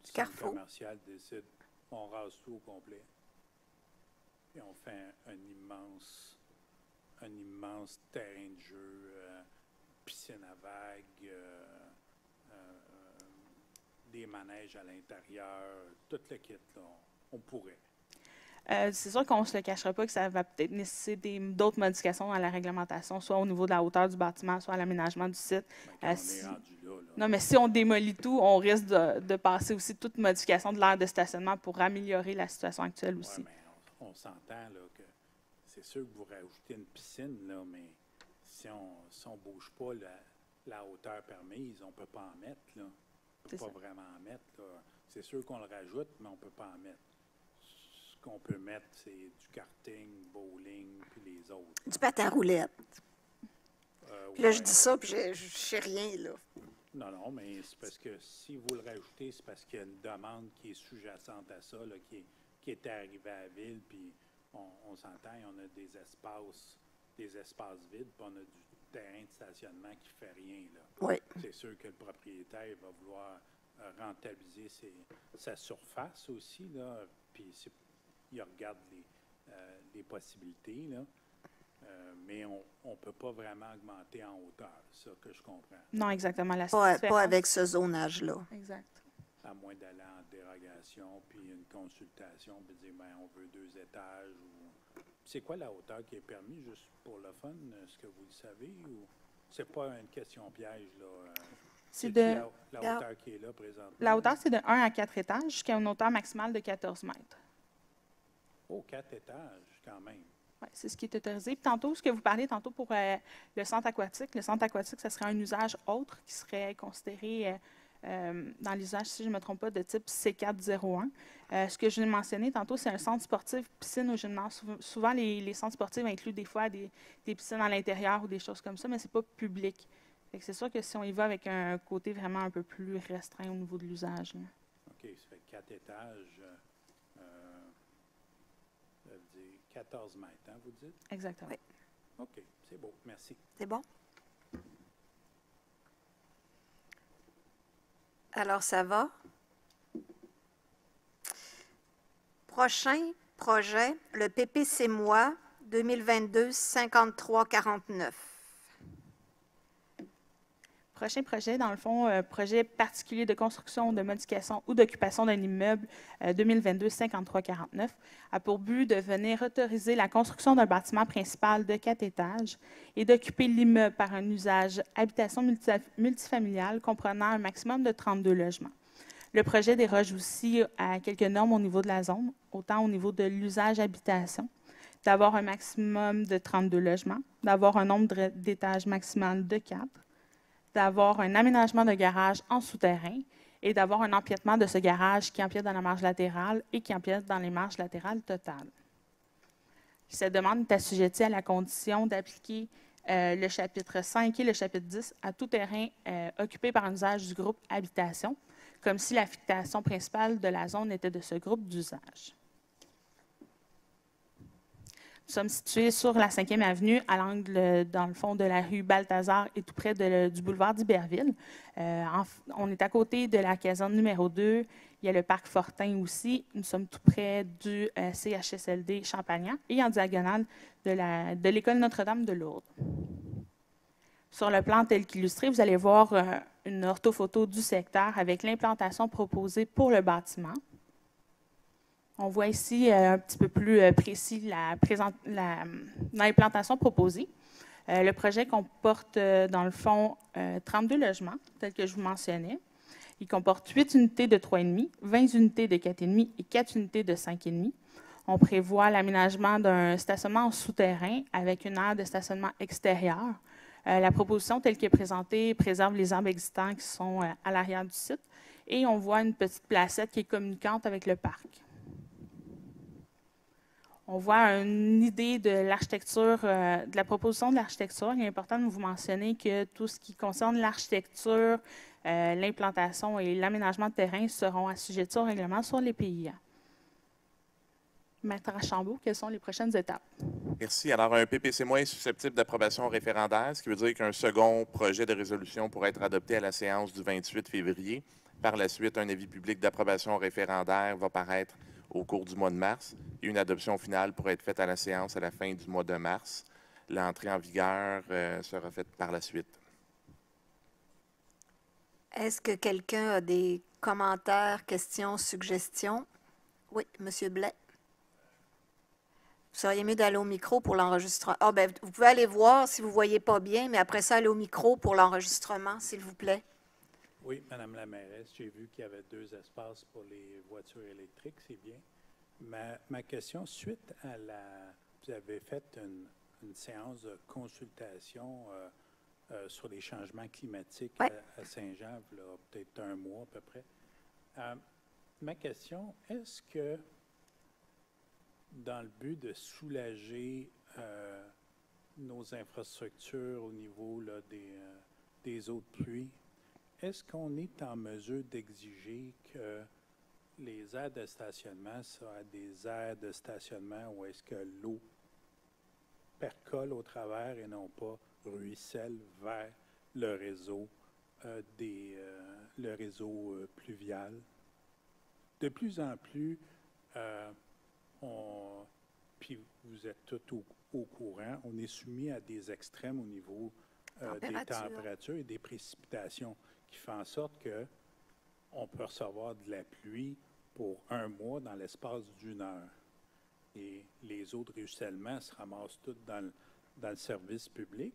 centre Carrefour. commercial décident on rase tout au complet. Et on fait un immense terrain de jeu, piscine à vagues, des manèges à l'intérieur, tout le kit. Là, on pourrait. C'est sûr qu'on ne se le cachera pas que ça va peut-être nécessiter d'autres modifications dans la réglementation, soit au niveau de la hauteur du bâtiment, soit à l'aménagement du site. Ben, quand on Si- est rendu là, Non, mais si on démolit tout, on risque de passer aussi toute modification de l'aire de stationnement pour améliorer la situation actuelle ouais, aussi. mais on s'entend là, que c'est sûr que vous rajoutez une piscine, là, mais si on ne bouge pas la hauteur permise, on ne peut pas en mettre. Là. On ne peut C'est pas ça. vraiment en mettre. Là. C'est sûr qu'on le rajoute, mais on ne peut pas en mettre. Ce qu'on peut mettre, c'est du karting, bowling, puis les autres. Du patin à roulette. Puis là, Ouais. je dis ça, puis je sais rien, là. Non, mais c'est parce que si vous le rajoutez, c'est parce qu'il y a une demande qui est sous-jacente à ça, là, qui est arrivée à la ville, puis on s'entend, on a des espaces vides, puis on a du terrain de stationnement qui ne fait rien, là. Oui. C'est sûr que le propriétaire va vouloir rentabiliser sa surface aussi, là, puis il regarde les possibilités, là. Mais on ne peut pas vraiment augmenter en hauteur, ça que je comprends. Non, exactement. La Pas différence- avec ce zonage-là. Exact. À moins d'aller en dérogation, puis une consultation, puis dire, ben, on veut 2 étages. Ou... C'est quoi la hauteur qui est permise, juste pour le fun? Est-ce que vous le savez? Ou c'est pas une question piège, là? C'est C'est-tu de, la hauteur qui est là présentement? la hauteur, c'est de 1 à 4 étages jusqu'à une hauteur maximale de 14 mètres. Oh, 4 étages, quand même. Ouais, c'est ce qui est autorisé. Puis tantôt, ce que vous parlez tantôt pour le centre aquatique, ça serait un usage autre qui serait considéré dans l'usage, si je ne me trompe pas, de type C401. Ce que je l'ai mentionné tantôt, c'est un centre sportif, piscine ou gymnase. Souvent, les centres sportifs incluent des fois des piscines à l'intérieur ou des choses comme ça, mais ce n'est pas public. Fait que c'est sûr que si on y va avec un côté vraiment un peu plus restreint au niveau de l'usage, là. OK, ça fait 4 étages. Ça veut dire 14 mètres, hein, vous dites? Exactement. Oui. OK, c'est beau. Merci. C'est bon? Alors, ça va? Prochain projet, le PPC-MOI 2022-5349. Prochain projet, dans le fond, projet particulier de construction, de modification ou d'occupation d'un immeuble 2022-5349 a pour but de venir autoriser la construction d'un bâtiment principal de 4 étages et d'occuper l'immeuble par un usage habitation multifamiliale comprenant un maximum de 32 logements. Le projet déroge aussi à quelques normes au niveau de la zone, autant au niveau de l'usage habitation, d'avoir un maximum de 32 logements, d'avoir un nombre d'étages maximal de 4, d'avoir un aménagement de garage en souterrain et d'avoir un empiètement de ce garage qui empiète dans la marge latérale et qui empiète dans les marges latérales totales. Cette demande est assujettie à la condition d'appliquer le chapitre 5 et le chapitre 10 à tout terrain occupé par un usage du groupe habitation, comme si l'affectation principale de la zone était de ce groupe d'usage. Nous sommes situés sur la 5e avenue, à l'angle, dans le fond, de la rue Balthazar et tout près du boulevard d'Iberville. On est à côté de la caserne numéro 2. Il y a le parc Fortin aussi. Nous sommes tout près du CHSLD Champagnat et en diagonale de l'école Notre-Dame de Lourdes. Sur le plan tel qu'illustré, vous allez voir une orthophoto du secteur avec l'implantation proposée pour le bâtiment. On voit ici un petit peu plus précis l'implantation proposée. Le projet comporte, dans le fond, 32 logements, tels que je vous mentionnais. Il comporte 8 unités de 3,5, 20 unités de 4,5 et 4 unités de 5,5. On prévoit l'aménagement d'un stationnement en souterrain avec une aire de stationnement extérieure. La proposition telle qu'elle est présentée préserve les arbres existants qui sont à l'arrière du site. Et on voit une petite placette qui est communicante avec le parc. On voit une idée de l'architecture, de la proposition de l'architecture. Il est important de vous mentionner que tout ce qui concerne l'architecture, l'implantation et l'aménagement de terrain seront assujettis au règlement sur les PIA. Maître Archambault, quelles sont les prochaines étapes? Merci. Alors, un PPC- est susceptible d'approbation référendaire, ce qui veut dire qu'un second projet de résolution pourrait être adopté à la séance du 28 février. Par la suite, un avis public d'approbation référendaire va paraître au cours du mois de mars et une adoption finale pourrait être faite à la séance à la fin du mois de mars. L'entrée en vigueur sera faite par la suite. Est-ce que quelqu'un a des commentaires, questions, suggestions? Oui, M. Blais. Vous seriez mieux d'aller au micro pour l'enregistrement. Ah, ben, vous pouvez aller voir si vous ne voyez pas bien, mais après ça, aller au micro pour l'enregistrement, s'il vous plaît. Oui, Madame la mairesse, j'ai vu qu'il y avait 2 espaces pour les voitures électriques, c'est bien. Ma question, suite à vous avez fait une séance de consultation sur les changements climatiques ouais. à Saint-Jean, il y a peut-être un mois à peu près. Ma question, est-ce que dans le but de soulager nos infrastructures au niveau là, des eaux de pluie, est-ce qu'on est en mesure d'exiger que les aires de stationnement soient des aires de stationnement où est-ce que l'eau percole au travers et non pas ruisselle vers le réseau, pluvial? De plus en plus, puis vous êtes tous au courant, on est soumis à des extrêmes au niveau des températures et des précipitations qui font en sorte qu'on peut recevoir de la pluie pour 1 mois dans l'espace d'1 heure. Et les eaux de ruissellement se ramassent toutes dans le service public.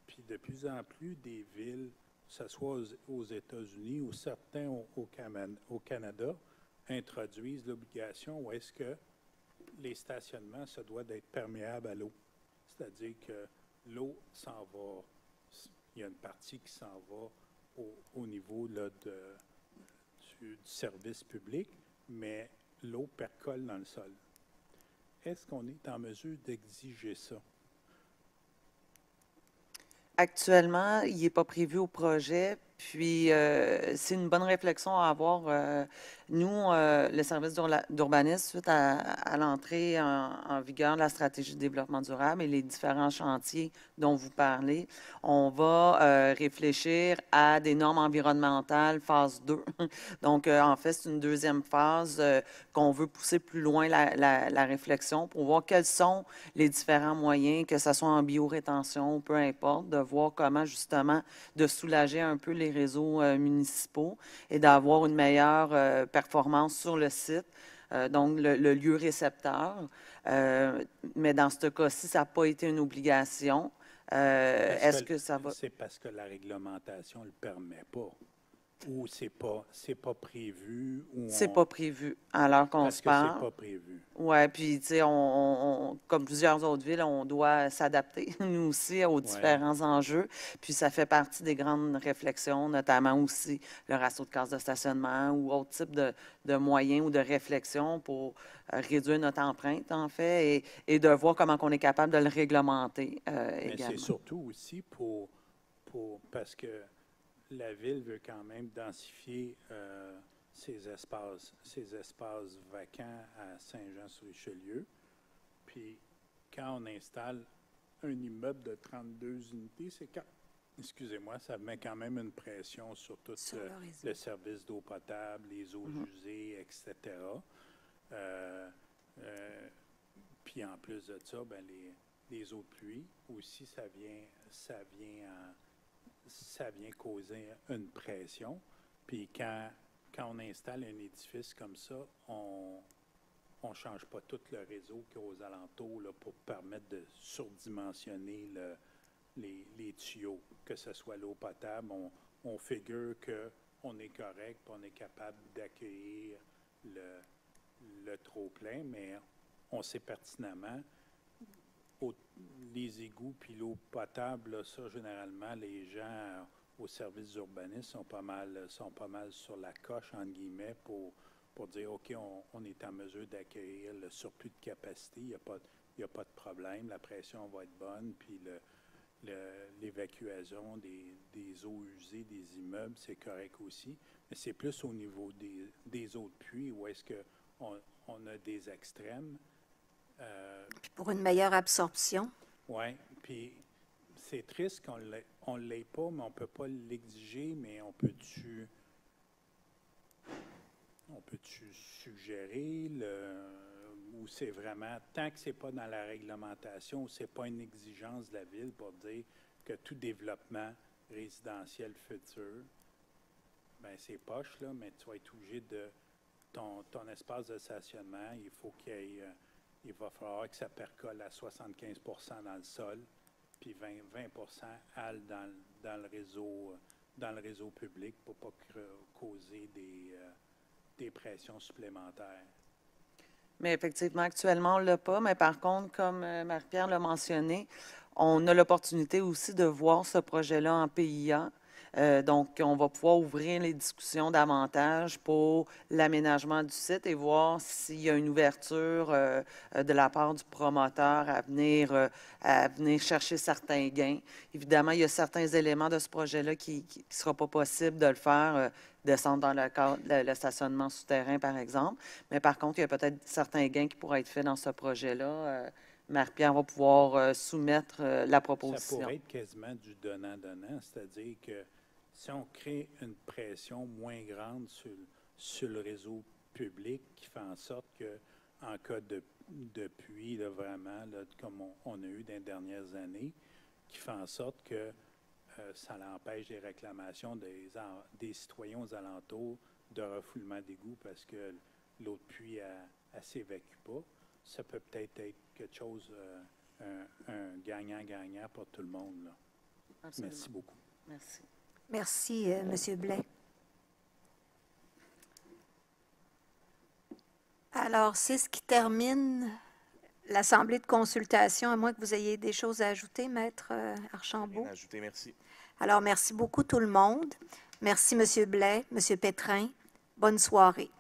Puis de plus en plus, des villes, que ce soit aux États-Unis ou certains au Canada, introduisent l'obligation où est-ce que les stationnements se doivent d'être perméables à l'eau. C'est-à-dire que l'eau s'en va, il y a une partie qui s'en va au niveau là, du service public, mais l'eau percole dans le sol. Est-ce qu'on est en mesure d'exiger ça? Actuellement, il n'est pas prévu au projet, puis c'est une bonne réflexion à avoir. Nous, le service d'urbanisme, suite à l'entrée en vigueur de la stratégie de développement durable et les différents chantiers dont vous parlez, on va réfléchir à des normes environnementales phase 2. Donc, en fait, c'est une deuxième phase qu'on veut pousser plus loin la réflexion pour voir quels sont les différents moyens, que ce soit en biorétention, peu importe, de voir comment, justement, de soulager un peu les réseaux municipaux et d'avoir une meilleure performance sur le site, donc le lieu récepteur. Mais dans ce cas-ci, ça n'a pas été une obligation. Est-ce que ça va... C'est parce que la réglementation ne le permet pas. ou c'est pas prévu? Ou C'est pas prévu à l'heure qu'on parce se que c'est parle. pas prévu. Oui, puis, tu sais, comme plusieurs autres villes, on doit s'adapter, nous aussi, aux différents enjeux. Puis, ça fait partie des grandes réflexions, notamment aussi le ratio de cases de stationnement ou autre type de moyens ou de réflexions pour réduire notre empreinte, en fait, et de voir comment on est capable de le réglementer Mais également. c'est surtout aussi parce que la ville veut quand même densifier ces espaces vacants à Saint-Jean-sur-Richelieu. Puis, quand on installe un immeuble de 32 unités, excusez-moi, ça met quand même une pression sur tout le service d'eau potable, les eaux usées, etc. Puis, en plus de ça, ben, les eaux de pluie aussi, ça vient causer une pression. Puis quand on installe un édifice comme ça, on ne change pas tout le réseau qu'il y a aux alentours là, pour permettre de surdimensionner les tuyaux, que ce soit l'eau potable. On figure qu'on est correct, on est capable d'accueillir le trop-plein, mais on sait pertinemment les égouts puis l'eau potable, là, ça, généralement, les gens au service d'urbanisme sont pas mal sur la coche, entre guillemets, pour dire, OK, on est en mesure d'accueillir le surplus de capacité, il n'y a pas de problème, la pression va être bonne, puis l'évacuation des eaux usées des immeubles, c'est correct aussi. Mais c'est plus au niveau des eaux de pluie où est-ce qu'on a des extrêmes. Puis pour une meilleure absorption. Oui, puis c'est triste qu'on ne l'ait pas, mais on ne peut pas l'exiger, mais on peut-tu suggérer ou c'est vraiment, tant que ce n'est pas dans la réglementation, ou ce n'est pas une exigence de la ville pour dire que tout développement résidentiel futur, bien c'est poche, là, mais tu vas être obligé de ton espace de stationnement, il faut il va falloir que ça percole à 75 dans le sol, puis 20 aille dans le réseau public pour ne pas causer des pressions supplémentaires. Mais effectivement, actuellement, on ne l'a pas. Mais par contre, comme Marie-Pierre l'a mentionné, on a l'opportunité aussi de voir ce projet-là en PIA. Donc, on va pouvoir ouvrir les discussions davantage pour l'aménagement du site et voir s'il y a une ouverture de la part du promoteur à venir chercher certains gains. Évidemment, il y a certains éléments de ce projet-là qui ne sera pas possible de le faire, descendre dans le cadre le stationnement souterrain, par exemple. Mais par contre, il y a peut-être certains gains qui pourraient être faits dans ce projet-là. Marie-Pierre va pouvoir soumettre la proposition. Ça pourrait être quasiment du donnant-donnant, c'est-à-dire que si on crée une pression moins grande sur le réseau public qui fait en sorte qu'en cas de pluie, là, vraiment, là, comme on a eu dans les dernières années, qui fait en sorte que ça empêche des réclamations des citoyens aux alentours de refoulement d'égouts parce que l'eau de pluie ne s'évacue pas. Ça peut peut-être être quelque chose, un gagnant-gagnant pour tout le monde. Là. Merci beaucoup. Merci. Merci, M. Blais. Alors, c'est ce qui termine l'Assemblée de consultation, à moins que vous ayez des choses à ajouter, Maître Archambault. Rien à ajouter, merci. Alors, merci beaucoup tout le monde. Merci, M. Blais, M. Pétrin. Bonne soirée.